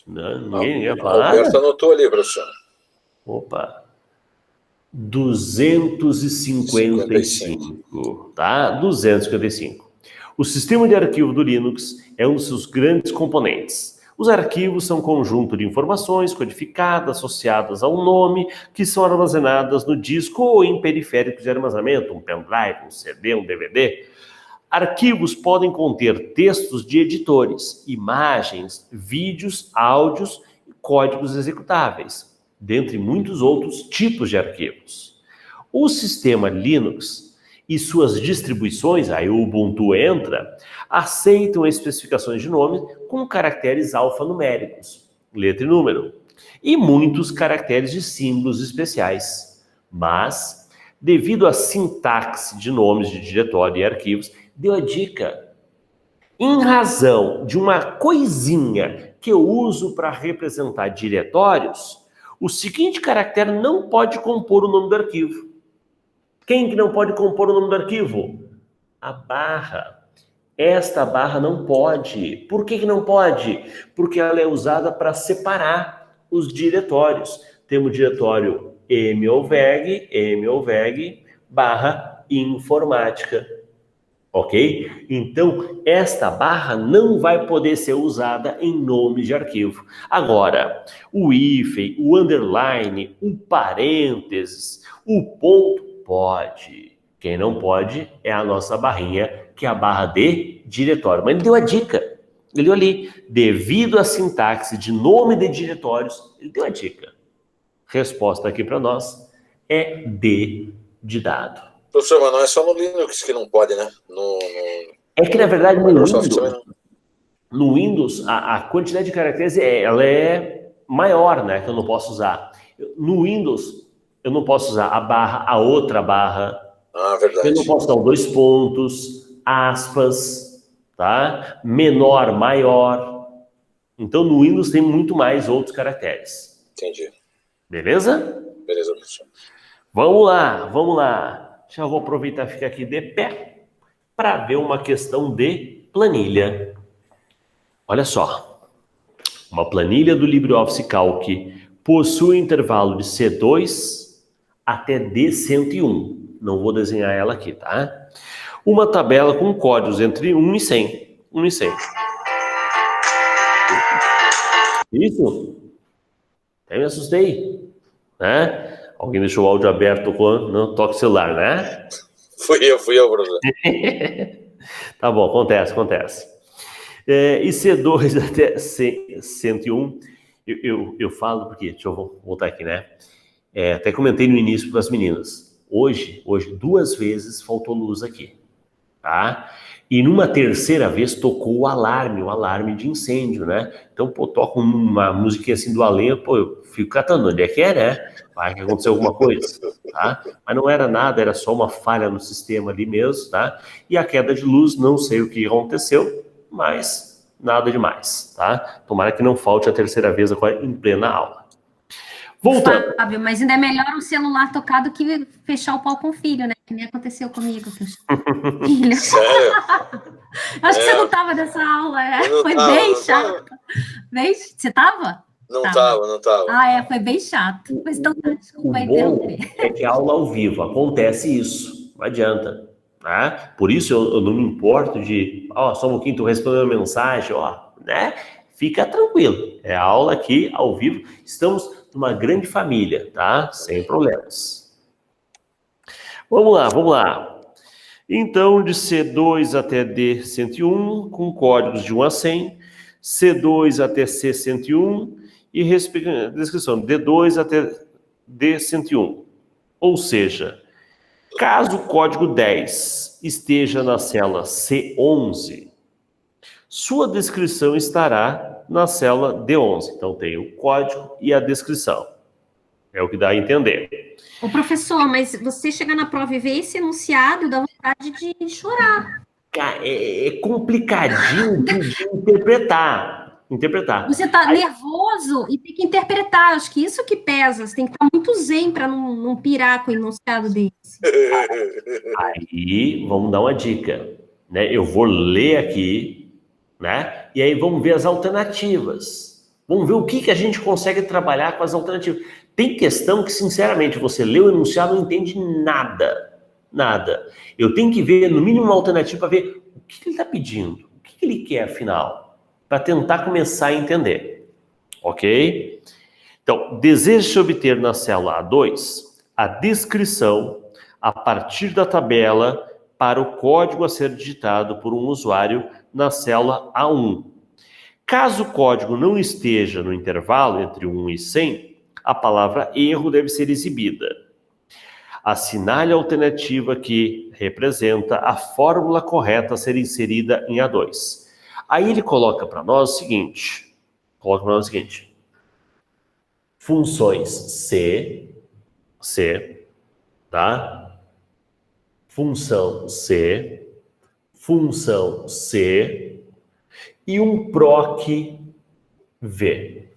Ninguém vai falar? Alberto anotou ali, professor. Opa. 255, tá? 255. O sistema de arquivo do Linux é um dos seus grandes componentes. Os arquivos são um conjunto de informações codificadas, associadas ao nome, que são armazenadas no disco ou em periféricos de armazenamento, um pendrive, um CD, um DVD. Arquivos podem conter textos de editores, imagens, vídeos, áudios e códigos executáveis, dentre muitos outros tipos de arquivos. O sistema Linux e suas distribuições, aí o Ubuntu entra, aceitam especificações de nome com caracteres alfanuméricos, letra e número, e muitos caracteres de símbolos especiais. Mas, devido à sintaxe de nomes de diretório e arquivos, deu a dica. Em razão de uma coisinha que eu uso para representar diretórios, o seguinte caractere não pode compor o nome do arquivo. Quem que não pode compor o nome do arquivo? A barra. Esta barra não pode. Por que não pode? Porque ela é usada para separar os diretórios. Temos o diretório MOVEG barra informática. Ok? Então, esta barra não vai poder ser usada em nome de arquivo. Agora, o hífen, o underline, o parênteses, o ponto, pode. Quem não pode é a nossa barrinha, que é a barra de diretório. Mas ele deu a dica. Ele deu ali. Devido à sintaxe de nome de diretórios, ele deu a dica. Resposta aqui para nós é D de dado. Professor, mas não é só no Linux que não pode, né? É que, na verdade, no no Windows, a quantidade de caracteres ela é maior, né? Que eu não posso usar. No Windows, eu não posso usar a barra, a outra barra. Ah, verdade. Eu não posso dar 2 pontos, aspas, tá? Menor, maior. Então, no Windows tem muito mais outros caracteres. Entendi. Beleza? Beleza, professor. Vamos lá. Já vou aproveitar e ficar aqui de pé para ver uma questão de planilha. Olha só. Uma planilha do LibreOffice Calc possui um intervalo de C2 até D101. Não vou desenhar ela aqui, tá? Uma tabela com códigos entre 1 e 100. 1 e 100. Isso? Até me assustei. Né? Alguém deixou o áudio aberto no toque celular, né? Fui eu, professor. Tá bom, acontece. E C2 até 101, eu falo porque, deixa eu voltar aqui, né? Até comentei no início para as meninas. Hoje, 2 vezes faltou luz aqui, tá? E numa terceira vez tocou o alarme de incêndio, né? Então, pô, toca uma musiquinha assim do além, pô, eu fico catando, onde é que é, né? Vai que aconteceu alguma coisa, tá? Mas não era nada, era só uma falha no sistema ali mesmo, tá? E a queda de luz, não sei o que aconteceu, mas nada demais, tá? Tomara que não falte a terceira vez agora em plena aula. Voltando. Fábio, mas ainda é melhor o celular tocar do que fechar o pau com o filho, né? Que nem aconteceu comigo. Filho. Sério? Acho que você não estava nessa aula, Foi bem chato. Você estava? Não tava. Foi bem chato. Mas então, desculpa aí. O bom é que a aula ao vivo acontece isso. Não adianta. Tá? Por isso eu não me importo de... só um pouquinho, tu respondendo a mensagem, né? Fica tranquilo. É aula aqui, ao vivo. Estamos numa grande família, tá? Sem problemas. Vamos lá. Então, de C2 até D101, com códigos de 1 a 100, C2 até C101 e descrição, D2 até D101. Ou seja, caso o código 10 esteja na célula C11, sua descrição estará na célula D11. Então, tem o código e a descrição. É o que dá a entender. Ô, professor, mas você chegar na prova e ver esse enunciado, dá vontade de chorar. É complicadinho de interpretar. Você tá nervoso e tem que interpretar. Acho que isso que pesa. Você tem que estar muito zen para não pirar com o enunciado desse. Aí, vamos dar uma dica. Né? Eu vou ler aqui, né? E aí vamos ver as alternativas. Vamos ver o que a gente consegue trabalhar com as alternativas. Tem questão que, sinceramente, você lê o enunciado e não entende nada. Nada. Eu tenho que ver, no mínimo, uma alternativa para ver o que ele está pedindo, o que ele quer, afinal, para tentar começar a entender. Ok? Então, deseja-se obter na célula A2 a descrição a partir da tabela para o código a ser digitado por um usuário na célula A1. Caso o código não esteja no intervalo entre 1 e 100, a palavra erro deve ser exibida. Assinale a alternativa que representa a fórmula correta a ser inserida em A2. Aí ele coloca para nós o seguinte, funções C, tá? Função C e um proc V.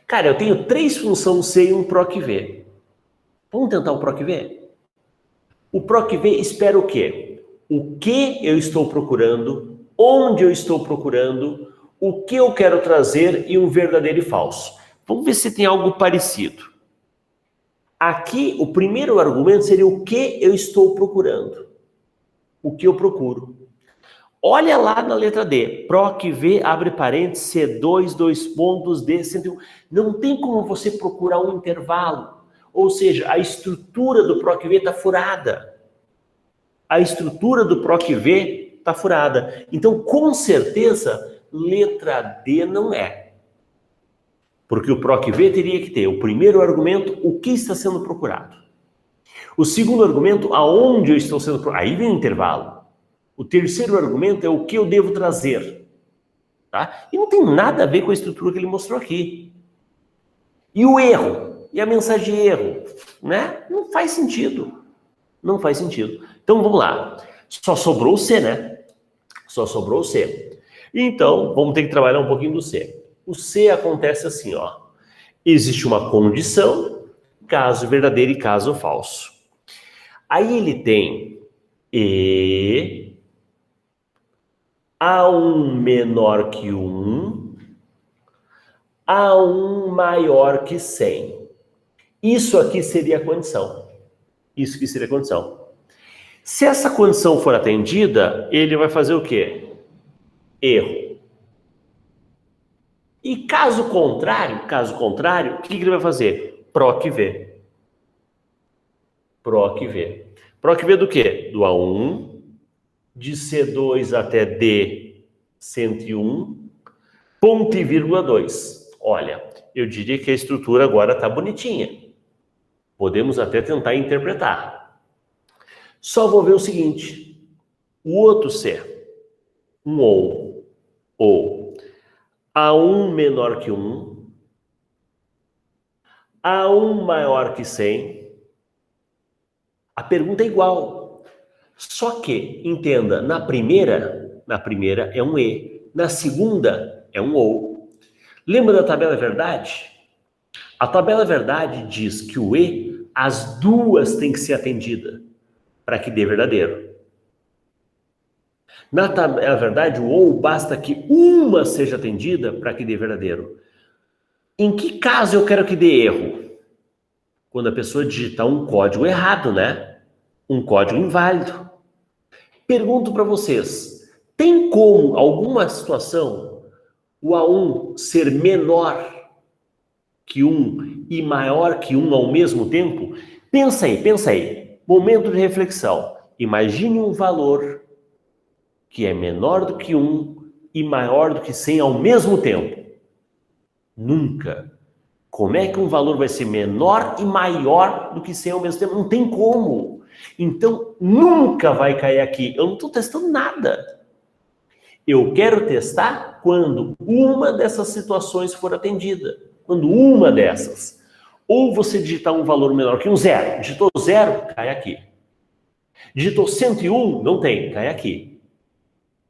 Cara, eu tenho 3 funções C e um proc V. Vamos tentar o proc V? O proc V espera o quê? O que eu estou procurando, onde eu estou procurando, o que eu quero trazer e um verdadeiro e falso. Vamos ver se tem algo parecido. Aqui, o primeiro argumento seria o que eu estou procurando. O que eu procuro. Olha lá na letra D. Proc V, abre parênteses, C2, 2 pontos, D, 101. Não tem como você procurar um intervalo. Ou seja, a estrutura do proc V está furada. A estrutura do proc V está furada. Então, com certeza, letra D não é. Porque o proc V teria que ter o primeiro argumento, o que está sendo procurado. O segundo argumento, aonde eu estou sendo procurado. Aí vem o intervalo. O terceiro argumento é o que eu devo trazer. Tá? E não tem nada a ver com a estrutura que ele mostrou aqui. E o erro? E a mensagem de erro? Né? Não faz sentido. Não faz sentido. Então, vamos lá. Só sobrou o C, né? Só sobrou o C. Então, vamos ter que trabalhar um pouquinho do C. O C acontece assim, ó. Existe uma condição, caso verdadeiro e caso falso. Aí ele tem E, A1 menor que 1, A1 maior que 100. Isso aqui seria a condição. Isso aqui seria a condição. Se essa condição for atendida, ele vai fazer o quê? Erro. E caso contrário, o que ele vai fazer? Proc V. Proc V. Proc V do quê? Do A1, de C2 até D101, ponto e vírgula 2. Olha, eu diria que a estrutura agora está bonitinha. Podemos até tentar interpretar. Só vou ver o seguinte. O outro C, um ou A1 menor que 1, A1 maior que 100. A pergunta é igual. Só que, entenda, na primeira é um E. Na segunda é um OU. Lembra da tabela verdade? A tabela verdade diz que o E, as duas têm que ser atendidas para que dê verdadeiro. Na tabela verdade, o OU basta que uma seja atendida para que dê verdadeiro. Em que caso eu quero que dê erro? Quando a pessoa digitar um código errado, né? Um código inválido. Pergunto para vocês, tem como, alguma situação, o A1 ser menor que 1 e maior que 1 ao mesmo tempo? Pensa aí. Momento de reflexão. Imagine um valor que é menor do que 1 e maior do que 100 ao mesmo tempo. Nunca. Como é que um valor vai ser menor e maior do que 100 ao mesmo tempo? Não tem como. Então, nunca vai cair aqui. Eu não estou testando nada. Eu quero testar quando uma dessas situações for atendida. Quando uma dessas. Ou você digitar um valor menor que um zero. Digitou 0, cai aqui. Digitou 101, não tem, cai aqui.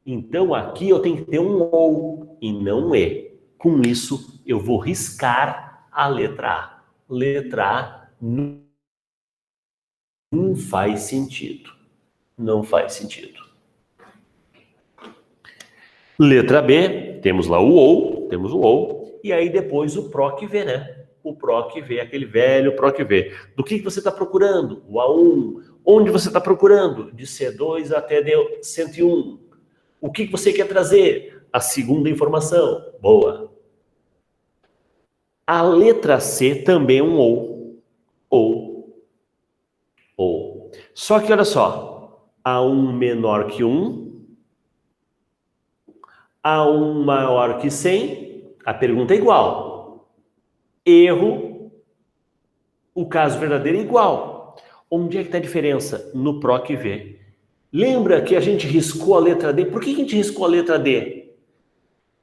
Então, aqui eu tenho que ter um OU e não um E. Com isso, eu vou riscar a letra A. Letra A não faz sentido. Não faz sentido. Letra B, temos lá o OU. OU, e aí depois o PROC-V, né? O PROC-V, aquele velho PROC-V. Do que você está procurando? O A1. Onde você está procurando? De C2 até D101. O que você quer trazer? A segunda informação. Boa. A letra C também é um OU. Só que olha só. A1 menor que 1. A1 maior que 100. A pergunta é igual. Erro, o caso verdadeiro é igual. Onde é que está a diferença? No PROC-V. Lembra que a gente riscou a letra D? Por que a gente riscou a letra D?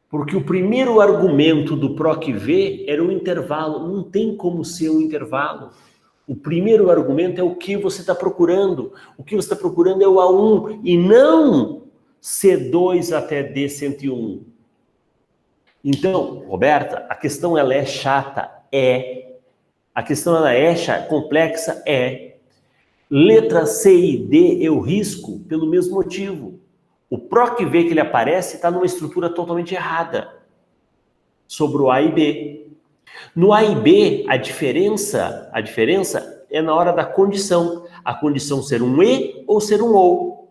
Porque o primeiro argumento do PROC-V era um intervalo. Não tem como ser um intervalo. O primeiro argumento é o que você está procurando. O que você está procurando é o A1 e não C2 até D101. Então, Roberta, a questão ela é chata? É. A questão ela é complexa? É. Letra C e D eu risco pelo mesmo motivo. O PROC-V que ele aparece está numa estrutura totalmente errada sobre o A e B. No A e B, a diferença é na hora da condição. A condição ser um E ou ser um OU.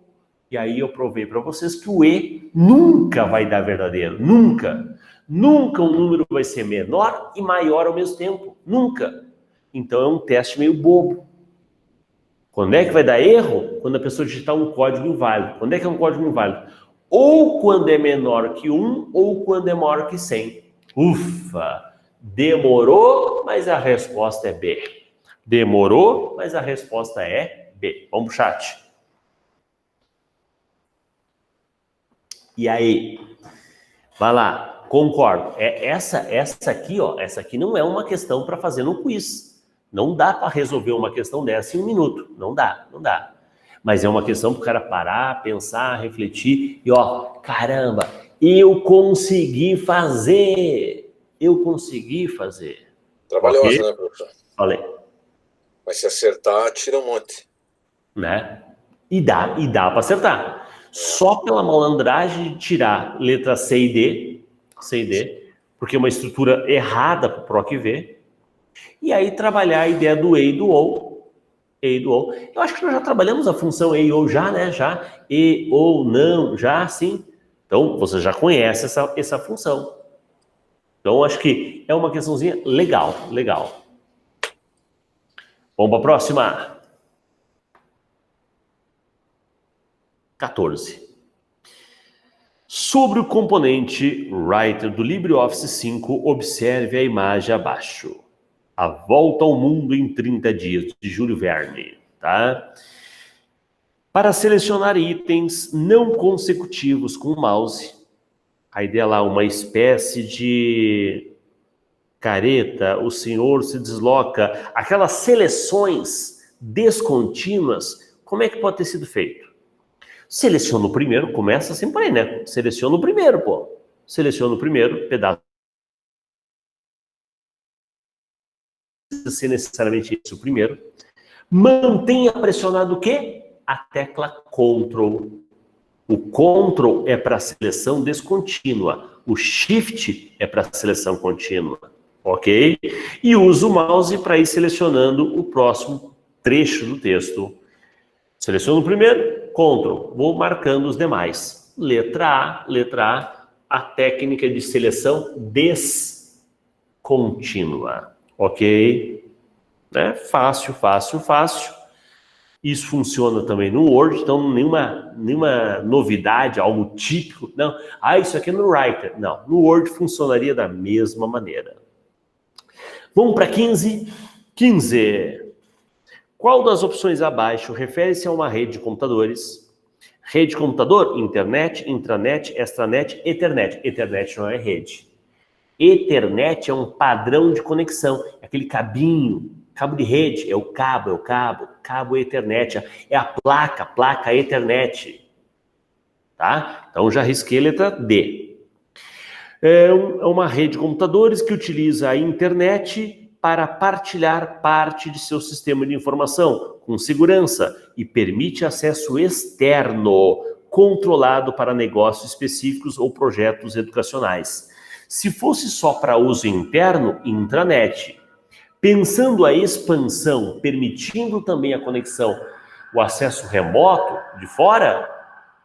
E aí eu provei para vocês que o E nunca vai dar verdadeiro. Nunca. Nunca um número vai ser menor e maior ao mesmo tempo. Nunca. Então é um teste meio bobo. Quando é que vai dar erro? Quando a pessoa digitar um código inválido. Quando é que é um código inválido? Ou quando é menor que 1 ou quando é maior que 100. Ufa! Demorou, mas a resposta é B. Demorou, mas a resposta é B. Vamos pro chat. E aí? Vai lá. Concordo. Essa aqui, ó, essa aqui não é uma questão para fazer no quiz. Não dá para resolver uma questão dessa em 1 minuto. Não dá. Mas é uma questão para o cara parar, pensar, refletir e, ó, caramba, eu consegui fazer. Trabalhosa, okay? Né, professor? Falei. Mas se acertar, tira um monte. Né? E dá para acertar. Só pela malandragem de tirar letra C e D, porque é uma estrutura errada para o PROC-V, e aí trabalhar a ideia do E e do OU. Eu acho que nós já trabalhamos a função E e OU já, né? Já. E, ou, não, já, sim. Então, você já conhece essa função. Então, acho que é uma questãozinha legal. Vamos para a próxima. 14. Sobre o componente Writer do LibreOffice 5, observe a imagem abaixo. A volta ao mundo em 30 dias, de Júlio Verne, tá? Para selecionar itens não consecutivos com o mouse, a ideia lá, uma espécie de careta, o senhor se desloca, aquelas seleções descontínuas, como é que pode ter sido feito? Seleciona o primeiro, começa assim por aí, né? Seleciona o primeiro, pô. Seleciona o primeiro pedaço. Precisa ser necessariamente esse o primeiro. Mantenha pressionado o quê? A tecla Ctrl. O Ctrl é para seleção descontínua. O Shift é para seleção contínua. Ok? E usa o mouse para ir selecionando o próximo trecho do texto. Seleciono o primeiro, Ctrl. Vou marcando os demais. Letra A, a técnica de seleção descontínua. Ok? Né? Fácil. Isso funciona também no Word, então nenhuma novidade, algo típico. Não, isso aqui é no Writer. Não, no Word funcionaria da mesma maneira. Vamos para 15. 15. Qual das opções abaixo refere-se a uma rede de computadores? Rede de computador, internet, intranet, extranet, Ethernet. Ethernet não é rede. Ethernet é um padrão de conexão, é aquele cabinho, cabo de rede, é o cabo Ethernet, é a placa Ethernet. Tá? Então já risquei a letra D. É uma rede de computadores que utiliza a internet para partilhar parte de seu sistema de informação com segurança e permite acesso externo, controlado para negócios específicos ou projetos educacionais. Se fosse só para uso interno, intranet. Pensando a expansão, permitindo também a conexão, o acesso remoto de fora,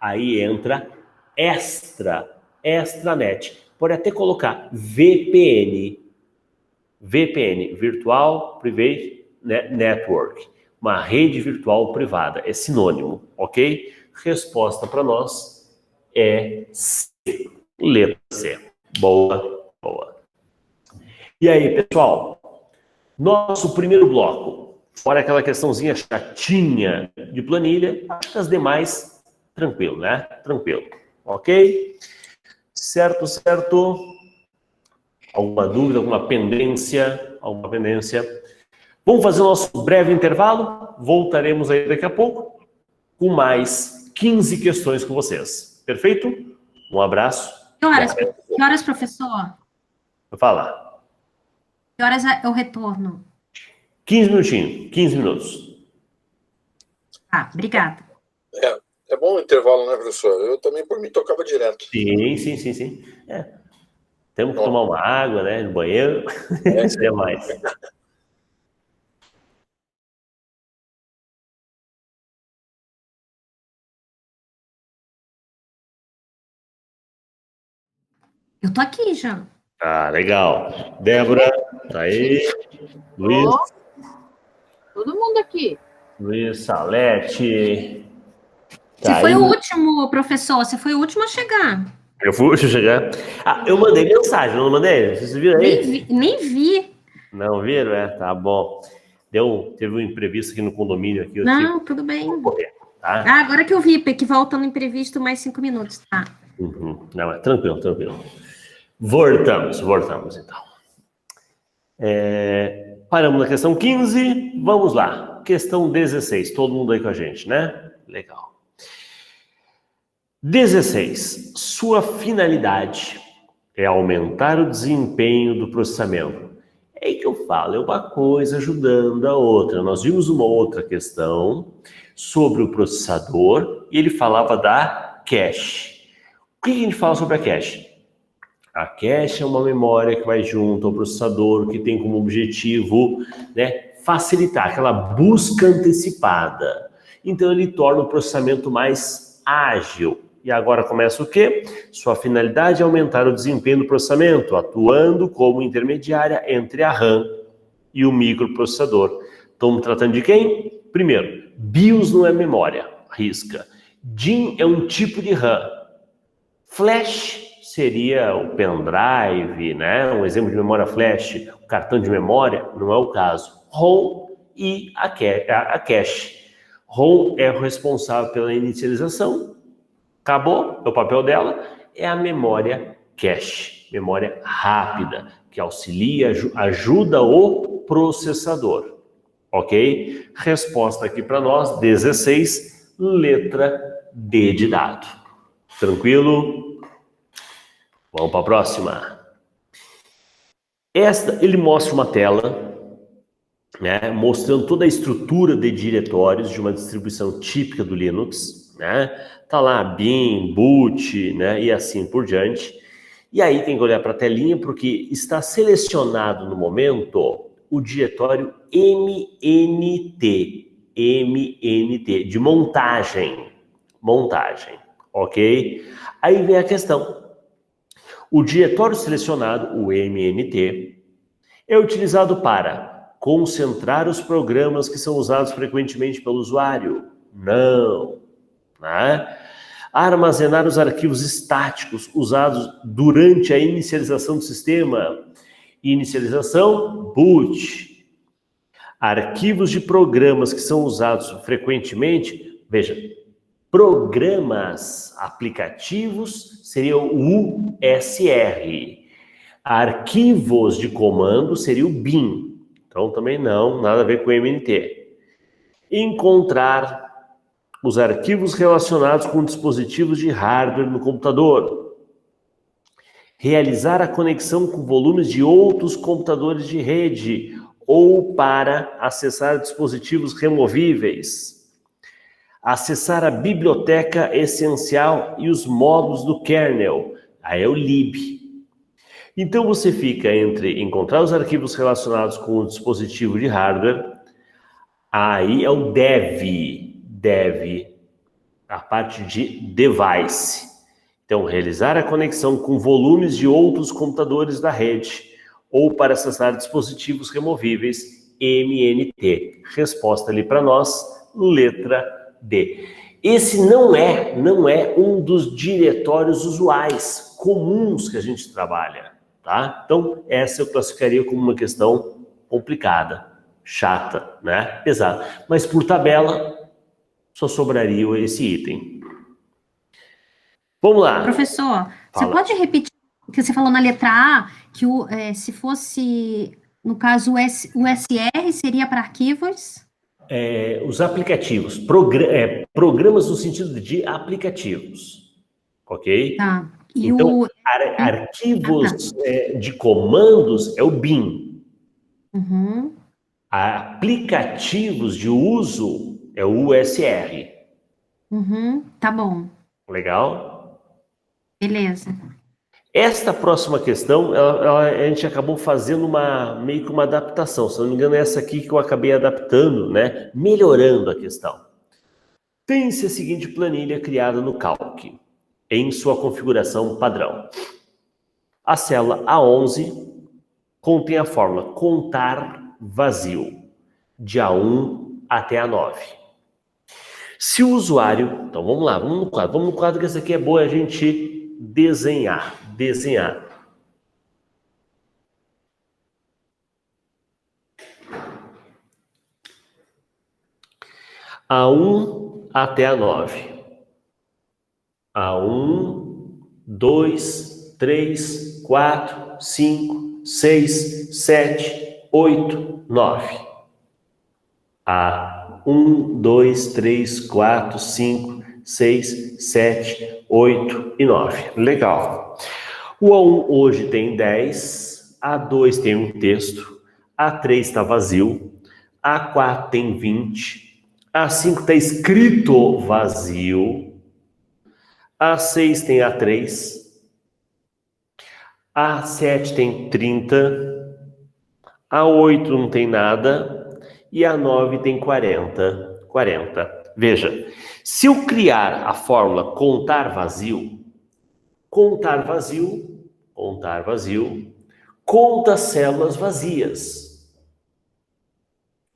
aí entra extranet. Pode até colocar VPN, Virtual Private Network, uma rede virtual privada, é sinônimo, ok? Resposta para nós é C, letra C. Boa, boa. E aí, pessoal? Nosso primeiro bloco, fora aquela questãozinha chatinha de planilha, acho que as demais, tranquilo, né? Tranquilo, ok? Certo, certo. Alguma dúvida, alguma pendência? Alguma pendência? Vamos fazer o nosso breve intervalo, voltaremos aí daqui a pouco com mais 15 questões com vocês. Perfeito? Um abraço. Que horas, professor? Vou falar. Que horas é o retorno? 15 minutinhos, 15 minutos. Tá, obrigada. É bom o intervalo, né, professor? Eu também, por mim, tocava direto. Sim. Temos que tomar uma água, né, no banheiro. Até mais. Eu tô aqui já. Ah, legal. Débora, tá aí. Luiz. Todo mundo aqui. Luiz Salete. Você foi o último, professor. Você foi o último a chegar. Eu fui chegar. Ah, eu mandei mensagem, não mandei? Vocês viram aí? Nem vi. Não viram? Tá bom. Teve um imprevisto aqui no condomínio. Aqui, não, tudo bem. Correr, tá? Ah, agora que eu vi, que volta no imprevisto mais 5 minutos, tá? Uhum. Não, é tranquilo. Voltamos então. Paramos na questão 15, vamos lá. Questão 16, todo mundo aí com a gente, né? Legal. 16. Sua finalidade é aumentar o desempenho do processamento. É aí que eu falo, é uma coisa ajudando a outra. Nós vimos uma outra questão sobre o processador e ele falava da cache. O que a gente fala sobre a cache? A cache é uma memória que vai junto ao processador, que tem como objetivo, né, facilitar aquela busca antecipada. Então ele torna o processamento mais ágil. E agora começa o quê? Sua finalidade é aumentar o desempenho do processamento, atuando como intermediária entre a RAM e o microprocessador. Estamos tratando de quem? Primeiro, BIOS não é memória, risca. DIMM é um tipo de RAM. Flash seria o pendrive, né? Um exemplo de memória flash, o cartão de memória, não é o caso. ROM e a cache. ROM é o responsável pela inicialização. Acabou, é o papel dela, é a memória cache, memória rápida, que auxilia, ajuda o processador, ok? Resposta aqui para nós, 16, letra D de dado. Tranquilo? Vamos para a próxima. Ele mostra uma tela, né, mostrando toda a estrutura de diretórios de uma distribuição típica do Linux, né? Tá lá bin, boot, né, e assim por diante. E aí tem que olhar para a telinha porque está selecionado no momento o diretório MNT, de montagem, ok? Aí vem a questão. O diretório selecionado, o MNT, é utilizado para concentrar os programas que são usados frequentemente pelo usuário? Não. Né? Armazenar os arquivos estáticos usados durante a inicialização do sistema. Inicialização, boot. Arquivos de programas que são usados frequentemente, veja, programas, aplicativos, seria o USR. Arquivos de comando seria o bin. Então também não, nada a ver com o MNT. Encontrar os arquivos relacionados com dispositivos de hardware no computador. Realizar a conexão com volumes de outros computadores de rede ou para acessar dispositivos removíveis. Acessar a biblioteca essencial e os módulos do kernel. Aí é o lib. Então você fica entre encontrar os arquivos relacionados com o dispositivo de hardware, aí é o dev, a parte de device. Então, realizar a conexão com volumes de outros computadores da rede ou para acessar dispositivos removíveis, MNT. Resposta ali para nós, letra D. Esse não é um dos diretórios usuais comuns que a gente trabalha, tá? Então, essa eu classificaria como uma questão complicada, chata, né? Pesada. Mas por tabela, só sobraria esse item. Vamos lá. Professor, você Fala. pode repetir o que você falou na letra A, que se fosse, no caso, o SR seria para arquivos? Os aplicativos, programas no sentido de aplicativos, ok? Tá. E então, arquivos de comandos é o bin. Uhum. Aplicativos de uso é o USR. Uhum. Tá bom. Legal? Beleza. Esta próxima questão, a gente acabou fazendo meio que uma adaptação. Se não me engano, é essa aqui que eu acabei adaptando, né? Melhorando a questão. Tem-se a seguinte planilha criada no Calc, em sua configuração padrão. A célula A11 contém a fórmula contar vazio, de A1 até A9. Se o usuário... Então, vamos lá, vamos no quadro que esse aqui é bom a gente desenhar. A1 até A9. A1, 2, 3, 4, 5, 6, 7, 8, 9. A1, 2, 3, 4, 5, 6, 7, 8 e 9. Legal. O A1 hoje tem 10, A2 tem um texto, A3 está vazio, A4 tem 20, A5 está escrito vazio, A6 tem A3, A7 tem 30, A8 não tem nada e A9 tem 40. Veja, se eu criar a fórmula contar vazio, conta células vazias.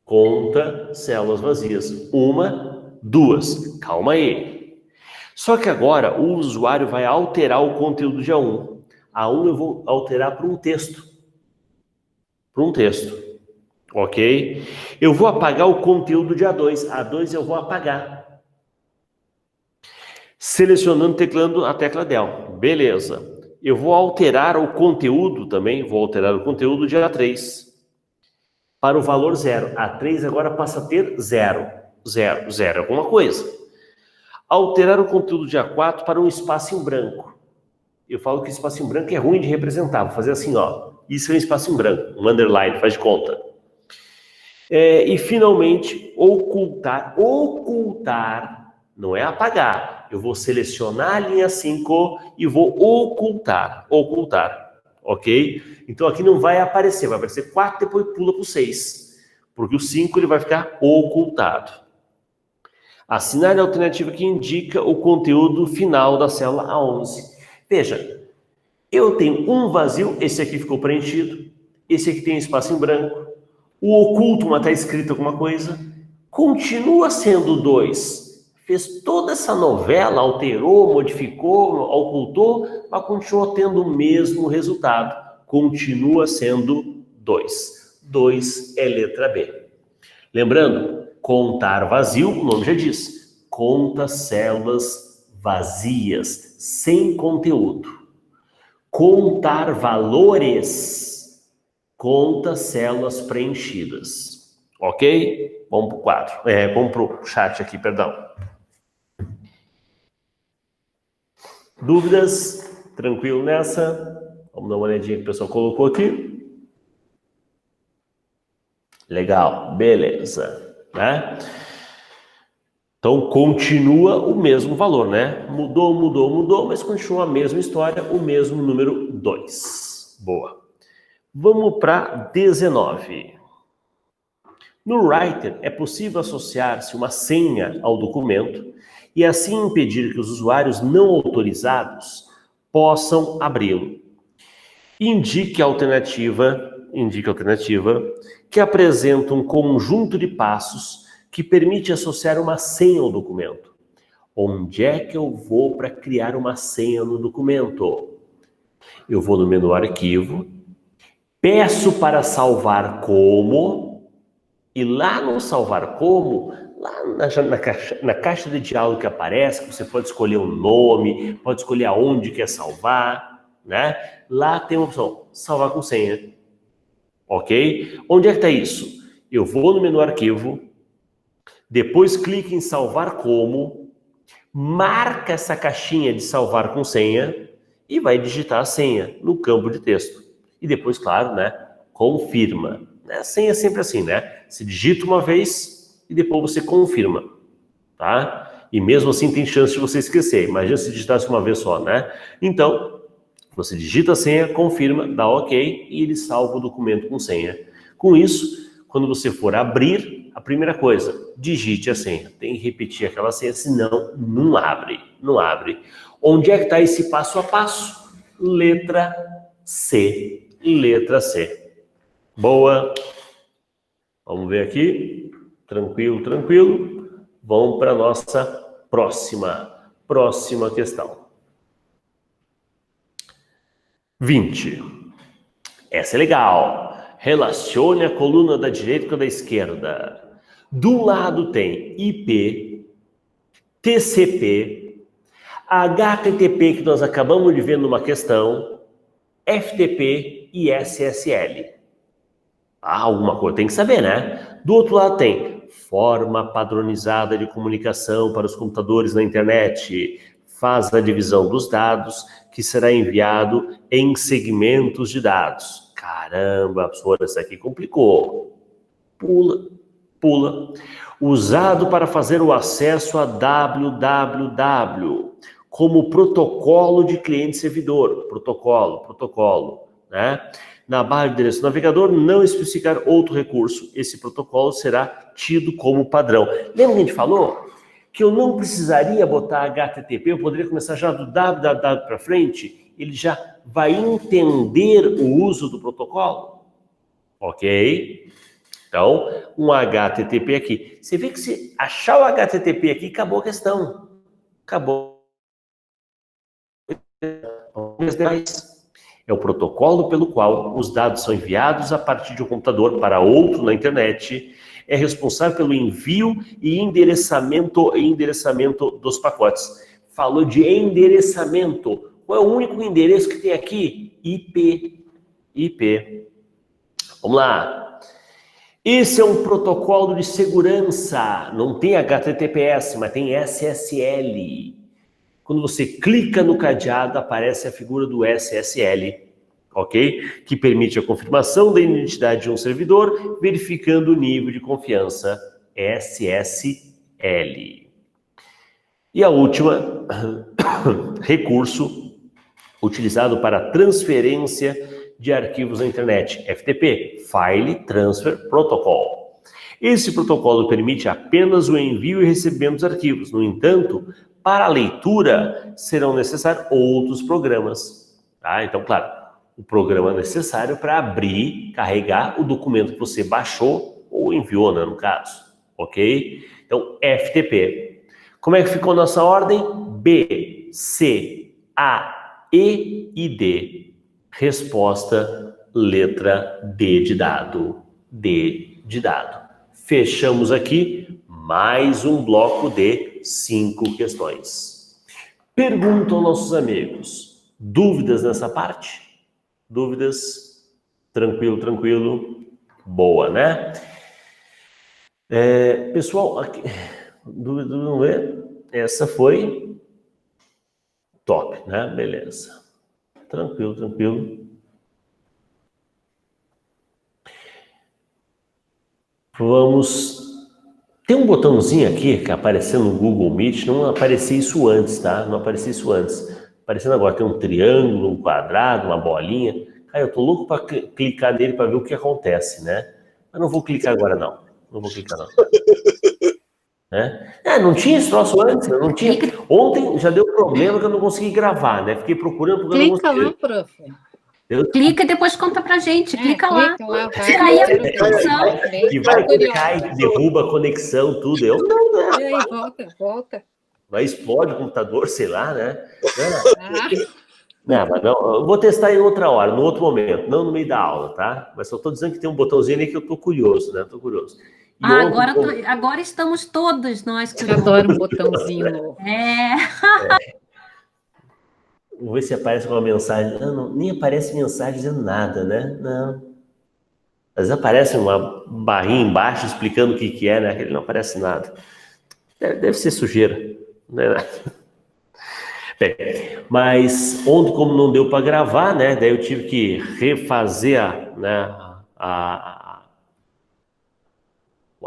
Conta células vazias. 1, 2. Calma aí. Só que agora o usuário vai alterar o conteúdo de A1. A1 eu vou alterar para um texto. Ok? Eu vou apagar o conteúdo de A2. A2 eu vou apagar. Selecionando, teclando a tecla Del. Beleza. Eu vou alterar o conteúdo também. Vou alterar o conteúdo de A3 para o valor 0. A3 agora passa a ter 0. 0 alguma coisa. Alterar o conteúdo de A4 para um espaço em branco. Eu falo que o espaço em branco é ruim de representar. Vou fazer assim, ó. Isso é um espaço em branco, um underline, faz de conta. E finalmente, ocultar. Ocultar não é apagar. Eu vou selecionar a linha 5 e vou ocultar. Ok? Então aqui não vai aparecer, vai aparecer 4, depois pula para o 6. Porque o 5 ele vai ficar ocultado. Assinale a alternativa que indica o conteúdo final da célula A11. Veja, eu tenho um vazio, esse aqui ficou preenchido, esse aqui tem espaço em branco, o oculto, mas está escrito alguma coisa, continua sendo 2. Fez toda essa novela, alterou, modificou, ocultou, mas continua tendo o mesmo resultado. Continua sendo 2. 2 é letra B. Lembrando, contar vazio, o nome já diz, conta células vazias, sem conteúdo. Contar valores, conta células preenchidas. Ok? Vamos para o quadro. Vamos para o chat aqui, perdão. Dúvidas? Tranquilo nessa? Vamos dar uma olhadinha que o pessoal colocou aqui. Legal, beleza. Né? Então, continua o mesmo valor, né? Mudou, mas continua a mesma história, o mesmo número 2. Boa. Vamos para 19. No Writer, é possível associar-se uma senha ao documento e assim impedir que os usuários não autorizados possam abri-lo. Indique a alternativa que apresenta um conjunto de passos que permite associar uma senha ao documento. Onde é que eu vou para criar uma senha no documento? Eu vou no menu Arquivo, peço para salvar como, e lá no salvar como, lá na caixa de diálogo que aparece, que você pode escolher o nome, pode escolher aonde quer salvar, né? Lá tem a opção, salvar com senha. Ok? Onde é que está isso? Eu vou no menu Arquivo, depois clique em salvar como, marca essa caixinha de salvar com senha e vai digitar a senha no campo de texto. E depois, claro, né, confirma. A senha é sempre assim, né? Você digita uma vez e depois você confirma, tá? E mesmo assim tem chance de você esquecer. Imagina se digitasse uma vez só, né? Então, você digita a senha, confirma, dá OK e ele salva o documento com senha. Com isso, quando você for abrir, a primeira coisa, digite a senha. Tem que repetir aquela senha, senão não abre. Não abre. Onde é que está esse passo a passo? Letra C. Letra C. Boa. Vamos ver aqui. Tranquilo, tranquilo. Vamos para a nossa próxima questão. 20. Essa é legal. Relacione a coluna da direita com a da esquerda. Do lado tem IP, TCP, HTTP, que nós acabamos de ver numa questão, FTP e SSL. Alguma coisa tem que saber, né? Do outro lado tem forma padronizada de comunicação para os computadores na internet. Faz a divisão dos dados que será enviado em segmentos de dados. Caramba, professora, isso aqui complicou. Pula. Usado para fazer o acesso a www, como protocolo de cliente-servidor. Protocolo, né? Na barra de endereço do navegador, não especificar outro recurso. Esse protocolo será tido como padrão. Lembra que a gente falou que eu não precisaria botar HTTP, eu poderia começar já do www para frente, ele já vai entender o uso do protocolo. Ok? Então, um HTTP aqui. Você vê que se achar o HTTP aqui, acabou a questão. Acabou. É o protocolo pelo qual os dados são enviados a partir de um computador para outro na internet. É responsável pelo envio e endereçamento dos pacotes. Falou de endereçamento. Qual é o único endereço que tem aqui? IP. Vamos lá. Esse é um protocolo de segurança. Não tem HTTPS, mas tem SSL. Quando você clica no cadeado, aparece a figura do SSL, ok? Que permite a confirmação da identidade de um servidor, verificando o nível de confiança, SSL. E a última, recurso utilizado para transferência de arquivos na internet, FTP, File Transfer Protocol. Esse protocolo permite apenas o envio e recebimento dos arquivos. No entanto, para a leitura, serão necessários outros programas. Tá? Então, claro, o programa necessário para abrir, carregar o documento que você baixou ou enviou, né, no caso. Ok? Então, FTP. Como é que ficou nossa ordem? B, C, A, E e D. Resposta, letra D de dado. D de dado. Fechamos aqui mais um bloco de 5 questões. Pergunto aos nossos amigos, dúvidas nessa parte? Dúvidas? Tranquilo. Boa, né? Pessoal, aqui, dúvida, não é? Essa foi top, né? Beleza. Tranquilo. Vamos... Tem um botãozinho aqui que apareceu no Google Meet, não aparecia isso antes, tá? Não aparecia isso antes. Aparecendo agora, tem um triângulo, um quadrado, uma bolinha. Aí eu tô louco para clicar nele para ver o que acontece, né? Mas não vou clicar agora, não. Não vou clicar, não. Né? Não tinha esse troço antes, não tinha. Ontem já deu problema que eu não consegui gravar, né? Fiquei procurando porque eu não Clica consegui. lá, prof. Clica e depois conta pra gente. Clica lá. vai. Se cair a conexão. E vai que cai, derruba a conexão, tudo. Eu não. E aí, volta. Vai explode o computador, sei lá, né? Ah, Não, mas não, eu vou testar em outra hora, no outro momento, não no meio da aula, tá? Mas só tô dizendo que tem um botãozinho ali que eu tô curioso, né? Tô curioso. E ontem, Agora estamos todos nós eu adoro um botãozinho novo. vou ver se aparece uma mensagem. Não, nem aparece mensagem dizendo nada, né? Não. Às vezes aparece uma barrinha embaixo explicando o que é, né? Ele não aparece nada. Deve ser sujeira, não é nada. Bem, mas ontem, como não deu para gravar, né? Daí eu tive que refazer a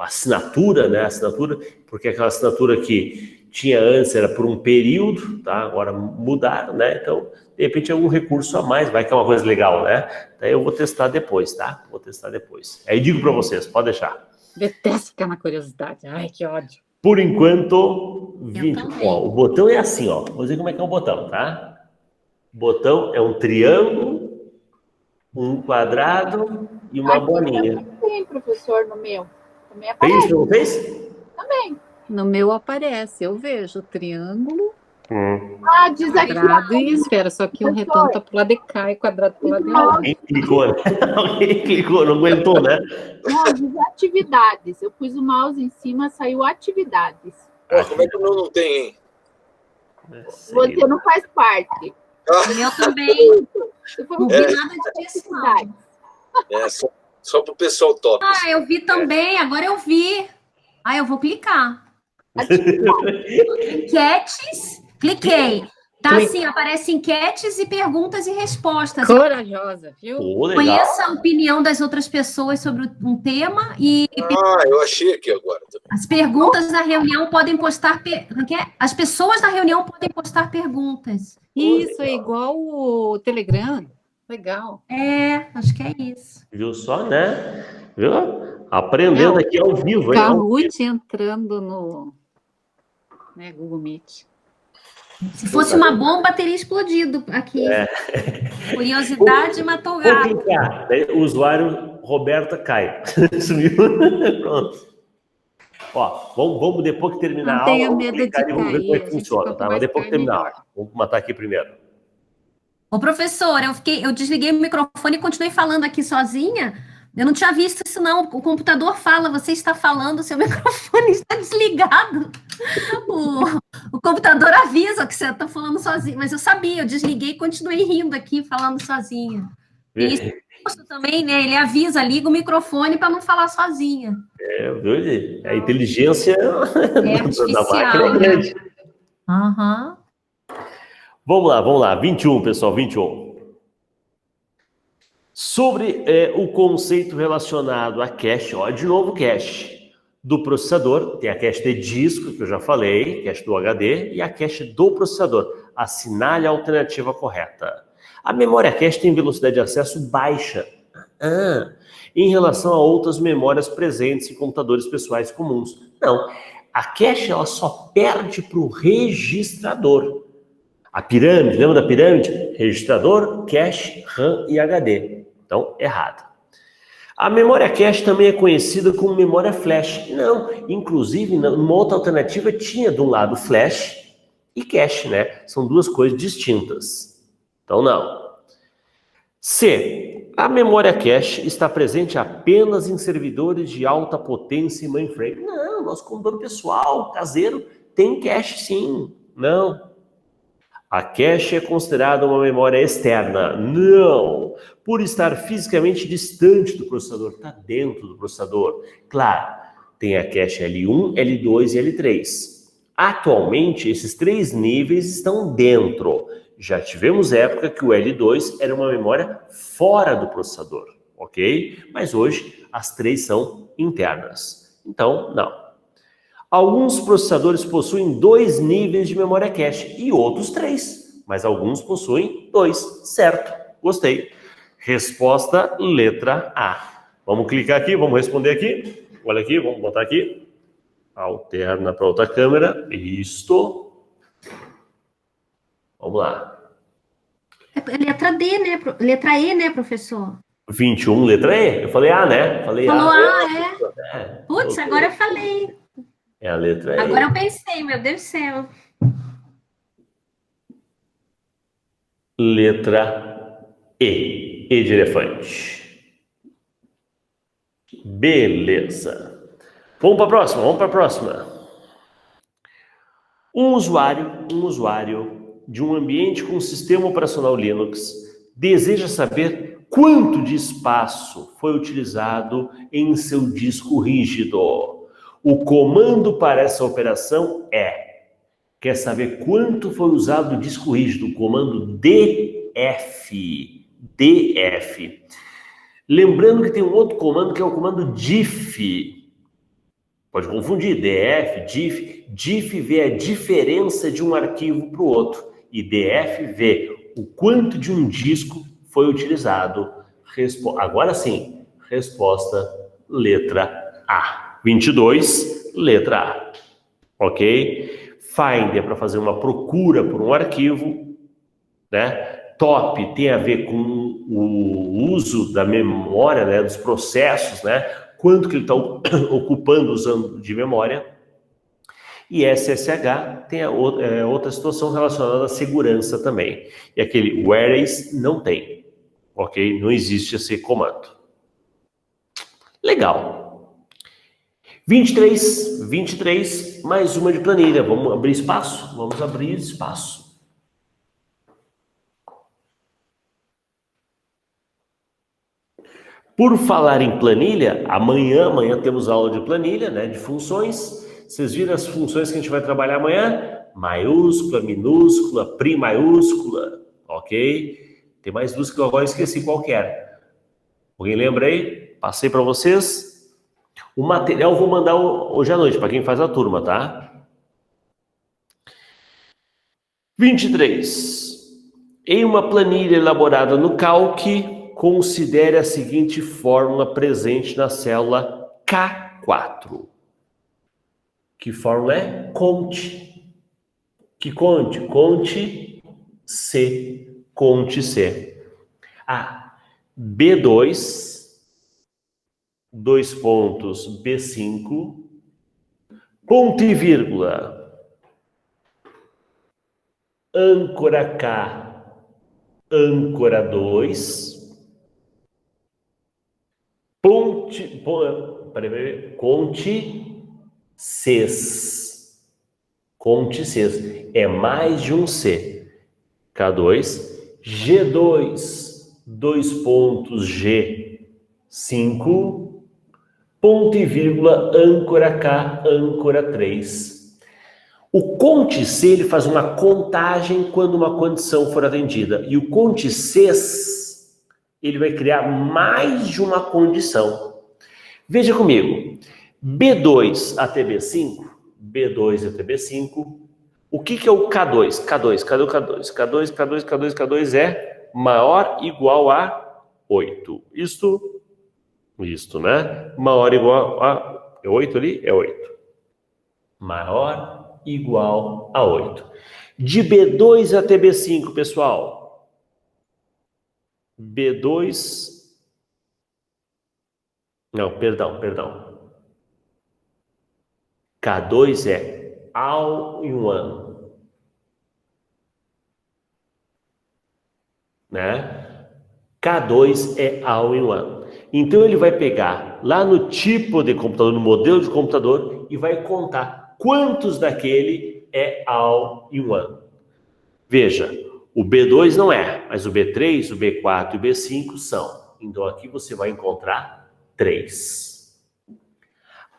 assinatura, né? A assinatura, porque aquela assinatura que tinha antes era por um período, tá? Agora mudaram, né? Então, de repente, algum recurso a mais, vai que é uma coisa legal, né? Daí eu vou testar depois, tá? Vou testar depois. Aí digo para vocês, pode deixar. Detesto ficar na curiosidade. Ai, que ódio. Por enquanto, 20. Ó, o botão é assim, ó. Vou dizer como é que é o botão, tá? O botão é um triângulo, um quadrado e uma bolinha. Tem, professor, no meu. Também Fez aparece. para vocês? Também. No meu aparece, eu vejo triângulo, desativado. quadrado e esfera, só que um redondo tá pro lado de cá e quadrado pro lado de lá. Alguém clicou, né? Alguém clicou, não aguentou, né? Atividades. Eu pus o mouse em cima, saiu atividades. Como é que o meu não tem, hein? Você não faz parte. O meu também. Não vi nada disso, não. Só pro pessoal top. Eu vi também, agora eu vi. Eu vou clicar. Enquetes, cliquei. Tá assim, aparece enquetes e perguntas e respostas. Corajosa, viu? Legal. Conheça a opinião das outras pessoas sobre um tema e eu achei aqui agora. as perguntas na reunião podem postar... As pessoas na reunião podem postar perguntas. Isso, é igual o Telegram. Legal. Acho que é isso. Viu só, né? Viu? Aprendendo aqui ao vivo. Hein? Kahoot entrando no Google Meet. Se fosse uma bomba, teria explodido aqui. Curiosidade matou o gato. Vou clicar. O usuário Roberta cai. Sumiu. Pronto. Ó, vamos depois que terminar a aula. Não tenha medo de cair. Vamos ver como é que funciona, tá? Mas depois que terminar a aula. Vamos matar aqui primeiro. Ô, professor, eu desliguei o microfone e continuei falando aqui sozinha. Eu não tinha visto isso, não. O computador fala, você está falando, seu microfone está desligado. O computador avisa que você está falando sozinho. Mas eu sabia, eu desliguei e continuei rindo aqui, falando sozinha. E isso também, né? Ele avisa, liga o microfone para não falar sozinha. A inteligência artificial, da máquina é grande. Aham. Vamos lá. 21, pessoal, 21. Sobre o conceito relacionado a cache, de novo cache do processador, tem a cache de disco, que eu já falei, cache do HD, e a cache do processador. Assinale a alternativa correta. A memória cache tem velocidade de acesso baixa, em relação a outras memórias presentes em computadores pessoais comuns. Não, a cache ela só perde para o registrador. A pirâmide, lembra da pirâmide? Registrador, cache, RAM e HD. Então, errado. A memória cache também é conhecida como memória flash. Não, inclusive, numa outra alternativa tinha de um lado flash e cache, né? São duas coisas distintas. Então, não. C. A memória cache está presente apenas em servidores de alta potência e mainframe. Não, nosso computador pessoal, caseiro, tem cache sim. Não. A cache é considerada uma memória externa. Não. Por estar fisicamente distante do processador. Está dentro do processador. Claro, tem a cache L1, L2 e L3. Atualmente, esses três níveis estão dentro. Já tivemos época que o L2 era uma memória fora do processador. Ok? Mas hoje, as três são internas. Então, não. Alguns processadores possuem 2 níveis de memória cache e outros 3, mas alguns possuem 2, certo? Gostei. Resposta letra A. Vamos clicar aqui, vamos responder aqui. Olha aqui, vamos botar aqui. Alterna para outra câmera. Isto. Vamos lá. É letra D, né? Letra E, né, professor? 21, letra E. Eu falei A, né? Falei Falou A. A, Putz, agora eu falei. É a letra E. Agora eu pensei, meu Deus do céu. Letra E. E de elefante. Beleza. Vamos para a próxima. Um usuário de um ambiente com sistema operacional Linux deseja saber quanto de espaço foi utilizado em seu disco rígido. O comando para essa operação quer saber quanto foi usado o disco rígido, o comando DF. Lembrando que tem um outro comando que é o comando diff. Pode confundir, DF, diff. Diff vê a diferença de um arquivo para o outro. E DF vê o quanto de um disco foi utilizado. Agora sim, resposta letra A. 22, letra A. Ok? Find é para fazer uma procura por um arquivo, né? Top tem a ver com o uso da memória, né? Dos processos, né? Quanto que ele está ocupando usando de memória. E SSH tem outra situação relacionada à segurança também. E aquele whereas não tem, ok? Não existe esse comando. Legal. 23, mais uma de planilha. Vamos abrir espaço? Vamos abrir espaço. Por falar em planilha, amanhã temos aula de planilha, né, de funções. Vocês viram as funções que a gente vai trabalhar amanhã? Maiúscula, minúscula, primaiúscula, ok? Tem mais duas que eu agora esqueci qual que era. Alguém lembra aí? Passei para vocês. O material eu vou mandar hoje à noite, para quem faz a turma, tá? 23. Em uma planilha elaborada no Calc, considere a seguinte fórmula presente na célula K4. Que fórmula é? Conte. Que conte? Conte C. Conte C. B2, dois pontos, B5, ponto e vírgula, âncora K, âncora 2, conte Cs. Conte Cs. É mais de um C. K2, G2, dois pontos, G5, ponto e vírgula, âncora K, âncora 3. O conte C, ele faz uma contagem quando uma condição for atendida. E o conte Cs, ele vai criar mais de uma condição. Veja comigo. B2 até B5, B2 até B5. O que é o K2? K2, cadê o K2? K2 é maior ou igual a 8. Isto, né? Maior ou igual a... É 8 ali? É 8. Maior ou igual a 8. De B2 até B5, pessoal. B2... Não, perdão. K2 é all in one. Né? K2 é all in one. Então ele vai pegar lá no tipo de computador, no modelo de computador, e vai contar quantos daquele é all in one. Veja, o B2 não é, mas o B3, o B4 e o B5 são. Então aqui você vai encontrar 3.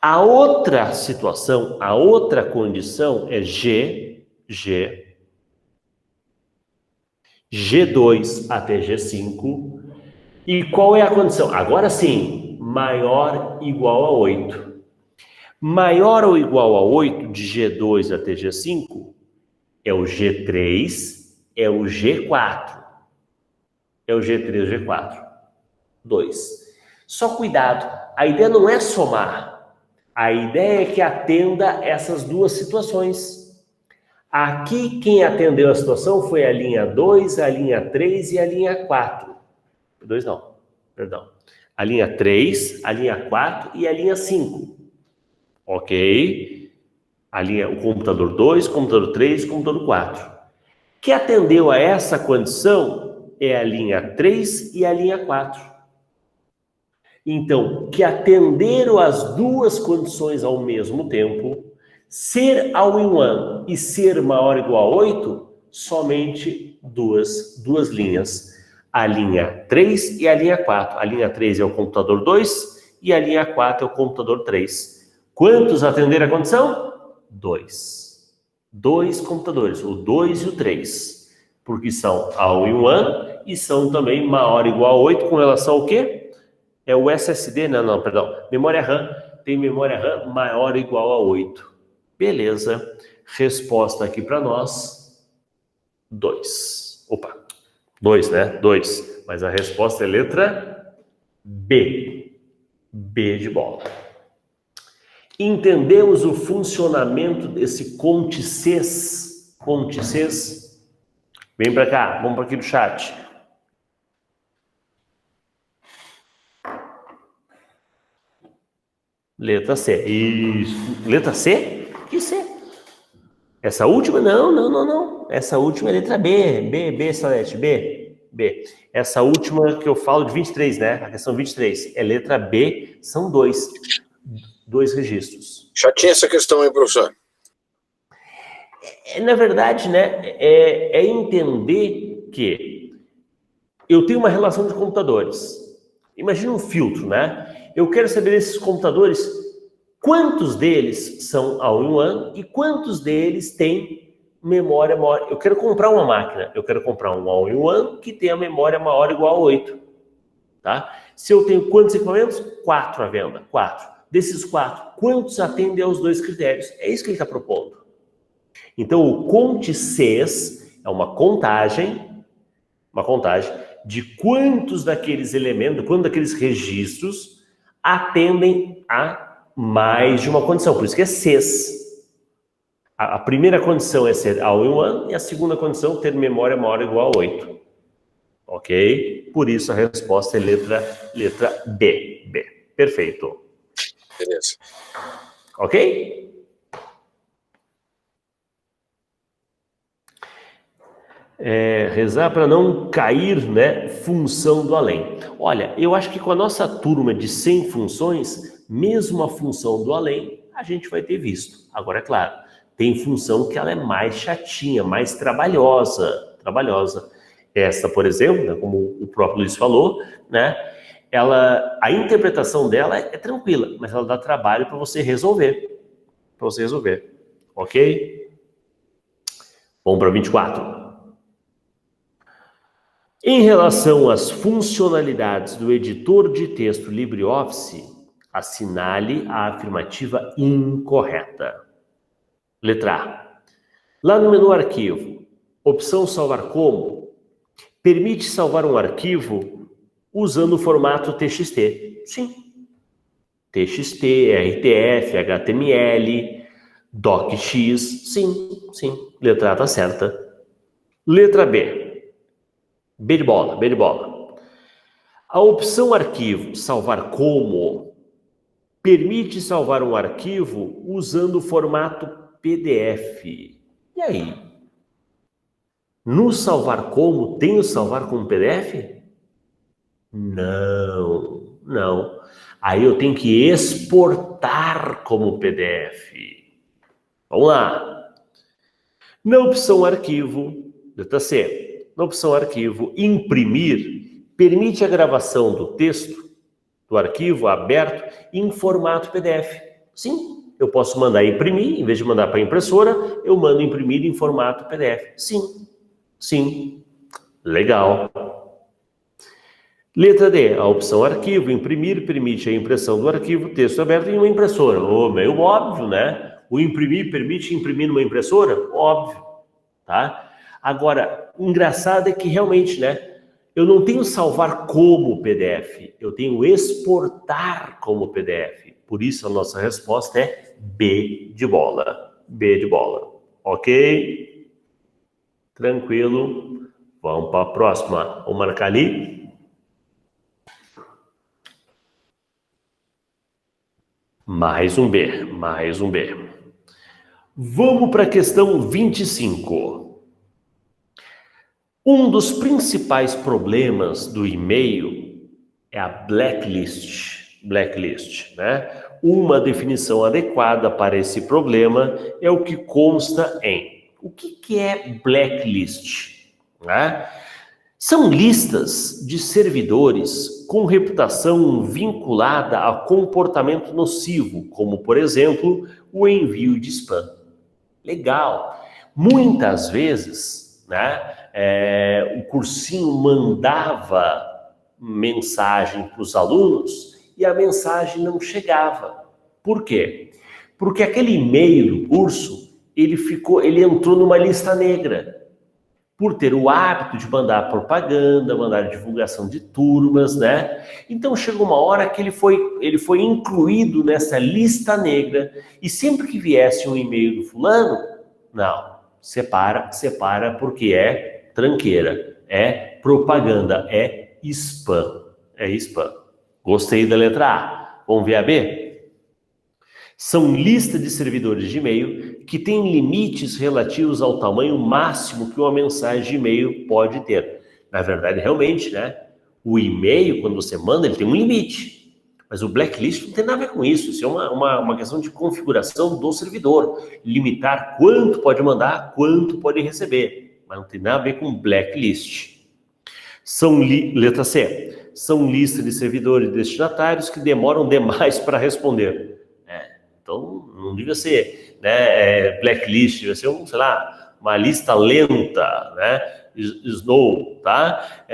A outra situação, a outra condição é G2 até G5. E qual é a condição? Agora sim, maior ou igual a 8. Maior ou igual a 8 de G2 até G5 é o G3, é o G4. É o G3 e o G4. 2. Só cuidado, a ideia não é somar. A ideia é que atenda essas duas situações. Aqui, quem atendeu a situação foi a linha 2, a linha 3 e a linha 4. 2 não, perdão. A linha 3, a linha 4 e a linha 5. Ok? O computador 2, computador 3, computador 4. Que atendeu a essa condição é a linha 3 e a linha 4. Então, que atenderam as duas condições ao mesmo tempo, ser all-in-one e ser maior ou igual a 8, somente duas linhas. A linha 3 e a linha 4. A linha 3 é o computador 2 e a linha 4 é o computador 3. Quantos atenderam a condição? 2. 2 computadores, o 2 e o 3. Porque são all-in-one e são também maior ou igual a 8 com relação ao quê? É o SSD, perdão. Memória RAM. Tem memória RAM maior ou igual a 8. Beleza. Resposta aqui para nós, 2. Opa, 2, né? 2. Mas a resposta é letra B. B de bola. Entendemos o funcionamento desse CONTE-CES? CONTE-CES? Vem para cá, vamos para aqui do chat. Letra C. Isso. Letra C? Que C? Essa última? Não. Essa última é letra B. B, Salete. B. Essa última que eu falo de 23, né? A questão 23. É letra B, são 2. 2 registros. Já tinha essa questão aí, professor. Na verdade, né? É entender que eu tenho uma relação de computadores. Imagina um filtro, né? Eu quero saber desses computadores, quantos deles são all-in-one e quantos deles têm memória maior. Eu quero comprar uma máquina, eu quero comprar um all-in-one que tenha memória maior ou igual a 8. Tá? Se eu tenho quantos equipamentos? 4 à venda, 4. Desses 4, quantos atendem aos 2 critérios? É isso que ele está propondo. Então, o CONTE-CES é uma contagem de quantos daqueles elementos, quantos daqueles registros atendem a mais de uma condição. Por isso que é CES. A primeira condição é ser all-in-one e a segunda condição ter memória maior ou igual a 8. Ok? Por isso a resposta é letra B. Perfeito. Beleza. Ok? Rezar para não cair, né? Função do além. Olha, eu acho que com a nossa turma de 100 funções, mesmo a função do além, a gente vai ter visto. Agora, é claro, tem função que ela é mais chatinha, mais trabalhosa. Essa, por exemplo, né, como o próprio Luiz falou, né? A interpretação dela é tranquila, mas ela dá trabalho para você resolver. Ok? Vamos para 24. Em relação às funcionalidades do editor de texto LibreOffice, assinale a afirmativa incorreta. Letra A. Lá no menu Arquivo, opção Salvar Como, permite salvar um arquivo usando o formato TXT. Sim. TXT, RTF, HTML, DocX. Sim. Letra A está certa. Letra B. B de bola. A opção Arquivo, Salvar Como, permite salvar um arquivo usando o formato PDF. E aí? No Salvar Como, tem o Salvar como PDF? Não. Aí eu tenho que exportar como PDF. Vamos lá. Na opção Arquivo, letra C. Na opção Arquivo, Imprimir, permite a gravação do texto do arquivo aberto em formato PDF. Sim, eu posso mandar imprimir, em vez de mandar para a impressora, eu mando imprimir em formato PDF. Sim. Legal. Letra D. A opção Arquivo, Imprimir, permite a impressão do arquivo texto aberto em uma impressora. Meio óbvio, né? O imprimir permite imprimir numa impressora? Óbvio, tá? Agora, o engraçado é que realmente, né? Eu não tenho salvar como PDF, eu tenho exportar como PDF. Por isso a nossa resposta é B de bola. B de bola. Ok? Tranquilo. Vamos para a próxima. Vamos marcar ali. Mais um B, mais um B. Vamos para a questão 25. Um dos principais problemas do e-mail é a blacklist. Blacklist, né? Uma definição adequada para esse problema é o que consta em. O que é blacklist? Né? São listas de servidores com reputação vinculada a comportamento nocivo, como, por exemplo, o envio de spam. Legal. Muitas vezes, né, o cursinho mandava mensagem para os alunos e a mensagem não chegava. Por quê? Porque aquele e-mail do curso, ele entrou numa lista negra. Por ter o hábito de mandar propaganda, mandar divulgação de turmas, né? Então chegou uma hora que ele foi incluído nessa lista negra e sempre que viesse um e-mail do fulano, não, separa porque é tranqueira, é propaganda, é spam, Gostei da letra A. Vamos ver a B? São listas de servidores de e-mail que têm limites relativos ao tamanho máximo que uma mensagem de e-mail pode ter. Na verdade, realmente, né? O e-mail, quando você manda, ele tem um limite. Mas o blacklist não tem nada a ver com isso. Isso é uma questão de configuração do servidor. Limitar quanto pode mandar, quanto pode receber. Mas não tem nada a ver com blacklist. Letra C. São listas de servidores destinatários que demoram demais para responder. Então, não devia ser, né, blacklist, devia ser, uma lista lenta, né, slow, tá?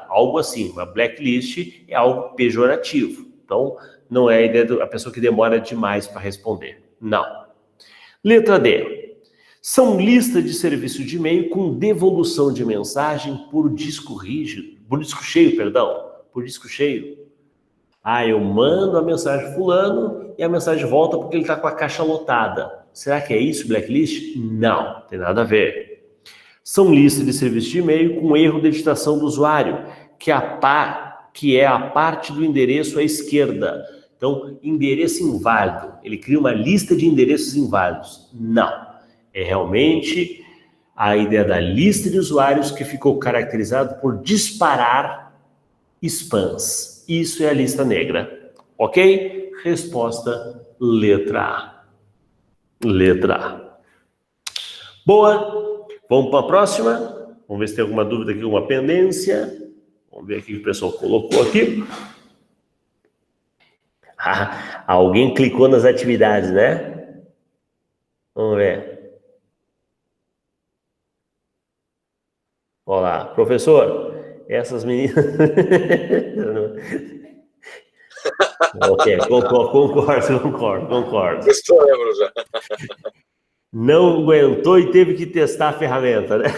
Algo assim. Uma blacklist é algo pejorativo. Então, não é a ideia da pessoa que demora demais para responder. Não. Letra D. São listas de serviço de e-mail com devolução de mensagem por disco cheio. Eu mando a mensagem fulano e a mensagem volta porque ele está com a caixa lotada. Será que é isso, blacklist? Não, tem nada a ver. São listas de serviço de e-mail com erro de digitação do usuário, que é a parte do endereço à esquerda. Então, endereço inválido. Ele cria uma lista de endereços inválidos. Não. É realmente a ideia da lista de usuários que ficou caracterizado por disparar spams. Isso é a lista negra. Ok? Resposta letra A. Letra A. Boa. Vamos para a próxima. Vamos ver se tem alguma dúvida aqui, alguma pendência. Vamos ver aqui o que o pessoal colocou aqui. Alguém clicou nas atividades, né? Vamos ver. Olha lá, professor, essas meninas... Ok, concordo. Isso eu lembro já. Não aguentou e teve que testar a ferramenta, né?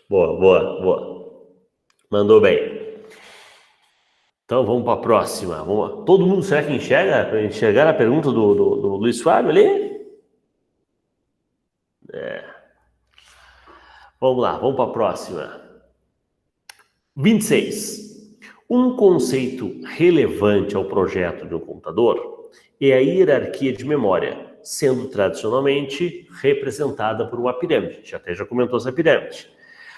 Boa. Mandou bem. Então vamos para a próxima. Todo mundo, será que enxergar a pergunta do Luiz Fábio ali? Vamos lá, vamos para a próxima. 26. Um conceito relevante ao projeto de um computador é a hierarquia de memória, sendo tradicionalmente representada por uma pirâmide. Já comentou essa pirâmide.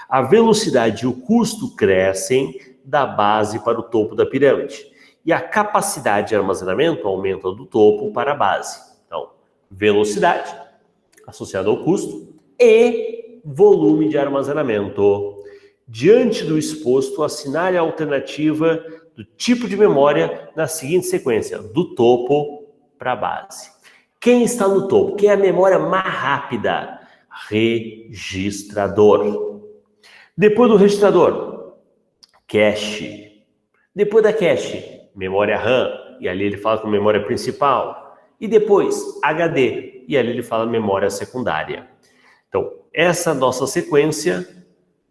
A velocidade e o custo crescem da base para o topo da pirâmide. E a capacidade de armazenamento aumenta do topo para a base. Então, velocidade associada ao custo e volume de armazenamento. Diante do exposto, assinale a alternativa do tipo de memória na seguinte sequência, do topo para a base. Quem está no topo? Quem é a memória mais rápida? Registrador. Depois do registrador, cache. Depois da cache, memória RAM, e ali ele fala com memória principal. E depois, HD, e ali ele fala memória secundária. Então, essa nossa sequência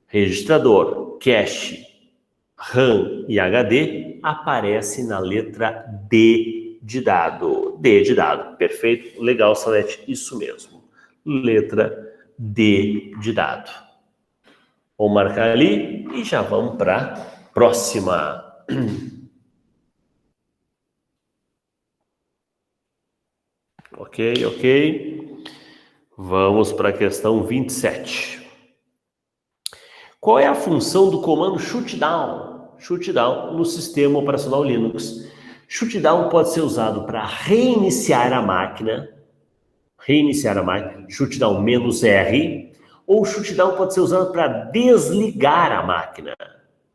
registrador, cache, RAM e HD aparece na letra D de dado. D de dado. Perfeito. Legal, Salete. Isso mesmo. Letra D de dado. Vamos marcar ali e já vamos para a próxima. Ok. Vamos para a questão 27. Qual é a função do comando shutdown? Shutdown no sistema operacional Linux. Shutdown pode ser usado para reiniciar a máquina. Shutdown -R. Ou shutdown pode ser usado para desligar a máquina.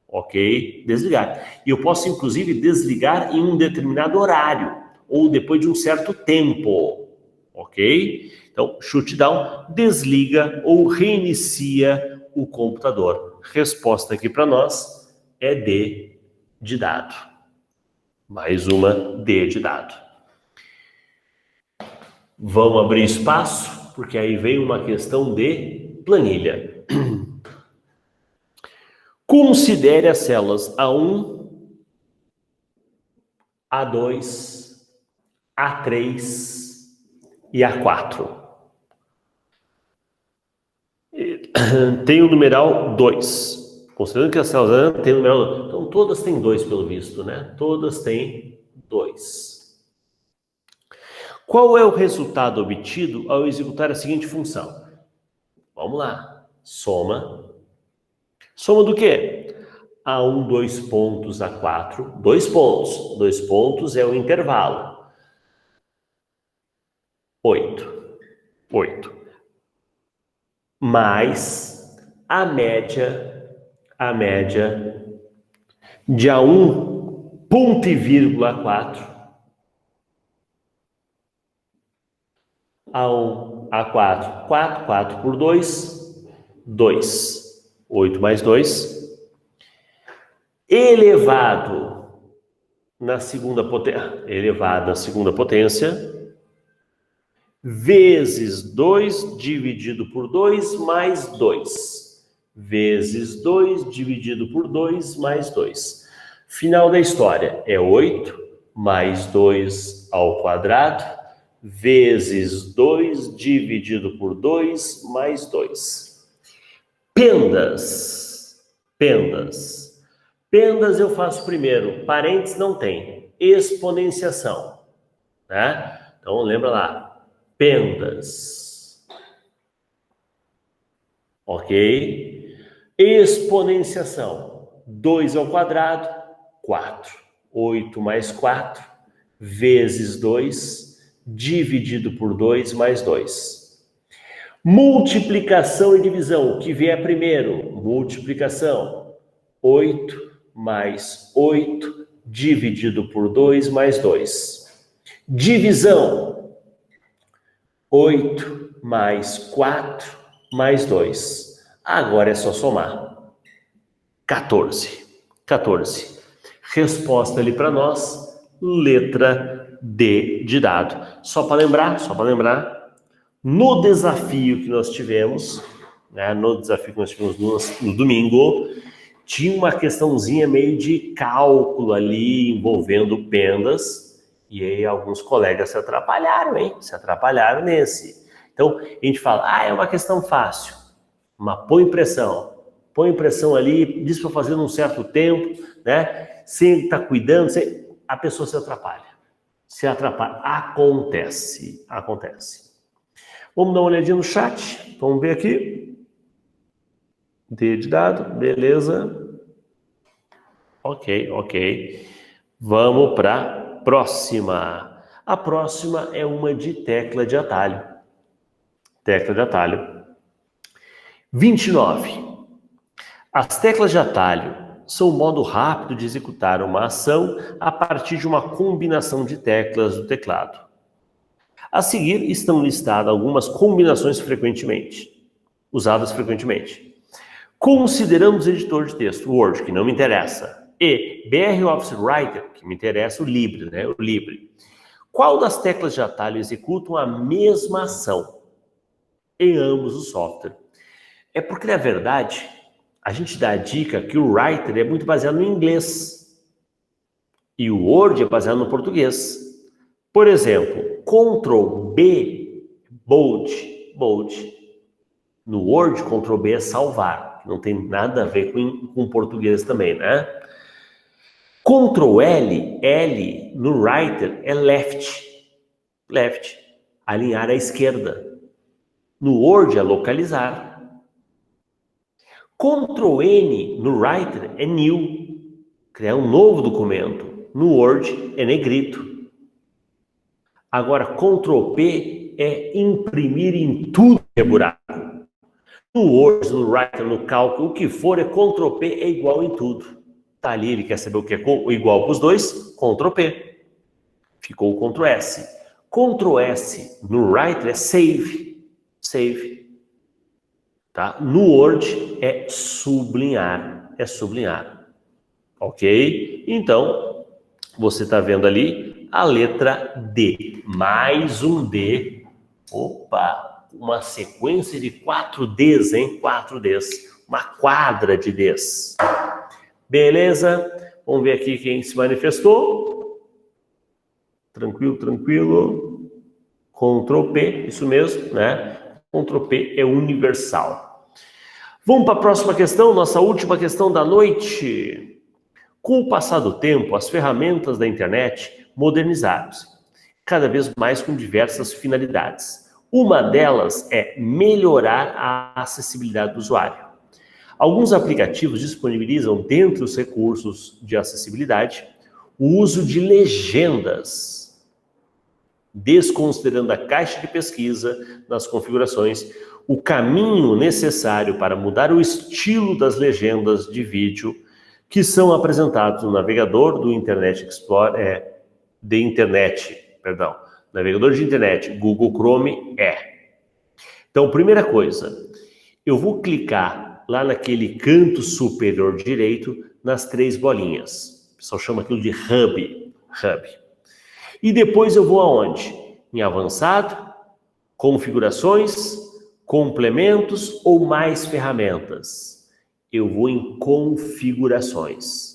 Ok? Desligar. E eu posso, inclusive, desligar em um determinado horário. Ou depois de um certo tempo. Ok? Então, shutdown desliga ou reinicia o computador. Resposta aqui para nós é D de dado. Mais uma D de dado. Vamos abrir espaço, porque aí vem uma questão de planilha. Considere as células A1, A2, A3 e A4. Tem o numeral 2. Considerando que as células tem o numeral 2. Então, todas têm 2 pelo visto, né? Todas têm 2. Qual é o resultado obtido ao executar a seguinte função? Vamos lá. Soma. Soma do quê? A1, 2 pontos, A4. 2 pontos. 2 pontos é o intervalo. 8. Mais a média de A1, ponto e vírgula 4, A1, A4, 4 por 2, 2. 8 mais 2, elevado na segunda potência, vezes 2 dividido por 2 mais 2. Vezes 2 dividido por 2 mais 2. Final da história é 8 mais 2 ao quadrado, vezes 2 dividido por 2 mais 2. Pendas eu faço primeiro, parênteses não tem, exponenciação, né? Então lembra lá, pendas, ok? Exponenciação, 2 ao quadrado, 4, 8 mais 4, vezes 2, dividido por 2 mais 2. Multiplicação e divisão, o que vier primeiro? Multiplicação, 8 mais 8, dividido por 2 mais 2. Divisão, 8 mais 4 mais 2. Agora é só somar. 14. Resposta ali para nós, letra D de dado. Só para lembrar, no desafio que nós tivemos, né, no domingo, tinha uma questãozinha meio de cálculo ali envolvendo pendas, e aí alguns colegas se atrapalharam, hein? Se atrapalharam nesse. Então, a gente fala, é uma questão fácil, mas põe pressão ali, diz para fazer num certo tempo, né? Sem estar cuidando, a pessoa se atrapalha. Acontece. Vamos dar uma olhadinha no chat. Vamos ver aqui. D de dado, beleza. Ok. Vamos para a próxima. A próxima é uma de tecla de atalho. 29. As teclas de atalho são um modo rápido de executar uma ação a partir de uma combinação de teclas do teclado. A seguir estão listadas algumas combinações usadas frequentemente. Consideramos editor de texto, Word, que não me interessa, e BR Office Writer, que me interessa, o Libre, né? O Libre. Qual das teclas de atalho executam a mesma ação em ambos os softwares? É porque, na verdade, a gente dá a dica que o Writer é muito baseado no inglês e o Word é baseado no português. Por exemplo, Ctrl B, bold. No Word, Ctrl B é salvar. Não tem nada a ver com português também, né? Ctrl L no Writer é left, alinhar à esquerda. No Word é localizar. Ctrl N no Writer é new, criar um novo documento. No Word é negrito. Agora, Ctrl P é imprimir em tudo que é buraco. No Word, no Writer, no cálculo, o que for é Ctrl P é igual em tudo. Tá ali, ele quer saber o que é igual para os dois, Ctrl P. Ficou o Ctrl S. Ctrl S no Writer é save. Tá? No Word é sublinhar. Ok? Então, você está vendo ali a letra D. Mais um D. Opa! Uma sequência de 4 Ds, hein? 4 Ds. Uma quadra de Ds. Beleza? Vamos ver aqui quem se manifestou. Tranquilo. Ctrl P, isso mesmo, né? Ctrl P é universal. Vamos para a próxima questão, nossa última questão da noite. Com o passar do tempo, as ferramentas da internet modernizaram-se, cada vez mais com diversas finalidades. Uma delas é melhorar a acessibilidade do usuário. Alguns aplicativos disponibilizam, dentre os recursos de acessibilidade, o uso de legendas, desconsiderando a caixa de pesquisa nas configurações. O caminho necessário para mudar o estilo das legendas de vídeo que são apresentados no navegador do Internet Explorer, navegador de internet, Google Chrome Então, primeira coisa, eu vou clicar lá naquele canto superior direito nas 3 bolinhas. O pessoal chama aquilo de hub. E depois eu vou aonde? Em avançado, configurações, complementos ou mais ferramentas. Eu vou em configurações.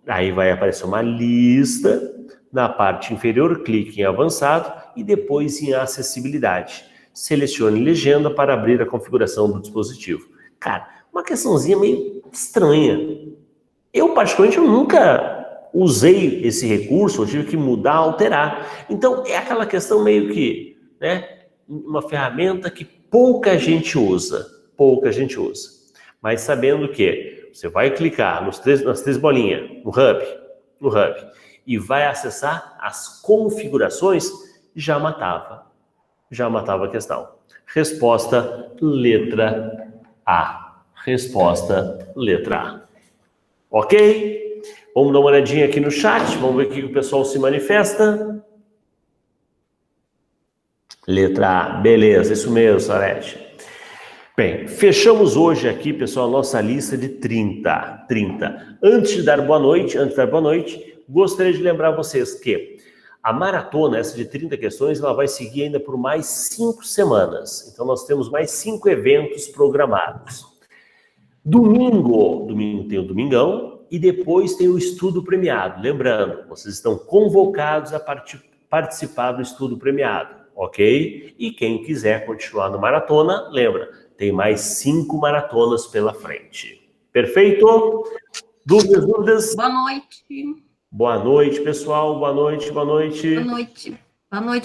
Aí vai aparecer uma lista. Na parte inferior, clique em avançado e depois em acessibilidade. Selecione legenda para abrir a configuração do dispositivo. Cara, uma questãozinha meio estranha. Eu, particularmente, nunca usei esse recurso, eu tive que mudar, alterar. Então, é aquela questão meio que, né, uma ferramenta que pouca gente usa. Mas sabendo que você vai clicar nas três bolinhas, no hub, e vai acessar as configurações, já matava a questão. Resposta, letra A. Ok? Vamos dar uma olhadinha aqui no chat, vamos ver o que o pessoal se manifesta. Letra A, beleza, isso mesmo, Sarete. Bem, fechamos hoje aqui, pessoal, a nossa lista de 30. Antes de dar boa noite, gostaria de lembrar vocês que a maratona, essa de 30 questões, ela vai seguir ainda por mais 5 semanas. Então, nós temos mais 5 eventos programados. Domingo tem o Domingão e depois tem o estudo premiado. Lembrando, vocês estão convocados a participar do estudo premiado, ok? E quem quiser continuar no maratona, lembra, tem mais 5 maratonas pela frente. Perfeito? Dúvidas? Boa noite. Boa noite, pessoal. Boa noite. Boa noite,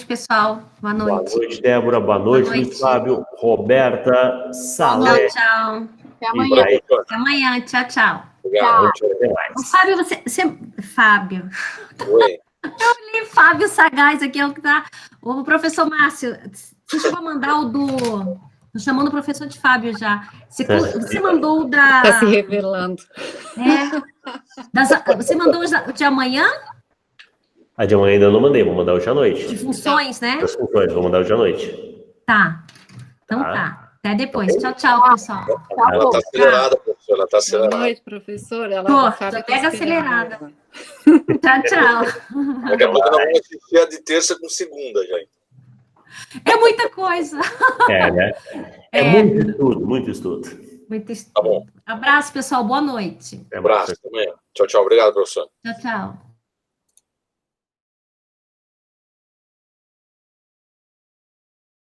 pessoal. Boa noite. Boa noite, Débora. Boa noite, Luiz Fábio, Roberta, Salé. Tchau. Até amanhã. Até amanhã. Tchau. Obrigado. Até mais. Fábio, Fábio. Oi. Eu li Fábio Sagaz aqui, é o que tá. O professor Márcio, deixa eu mandar o do. Tô chamando o professor de Fábio já. Você mandou o da. Está se revelando. Você mandou o de amanhã? A de amanhã ainda não mandei, vou mandar hoje à noite. De funções, né? Das funções, vou mandar hoje à noite. Tá. Então tá. Até depois. Tchau, pessoal. Ela está acelerada, professora. Ela está Boa acelerada. noite, professora. Ela Tô não sabe que mega esperava. acelerada. Tchau. Daqui a pouco nós vamos assistir a de terça com segunda, já. É muita coisa. Né? É muito estudo. Muito Tá bom. Abraço, pessoal. Boa noite. Até mais. Abraço. Até amanhã. Tchau, tchau. Obrigado, professor. Tchau, tchau.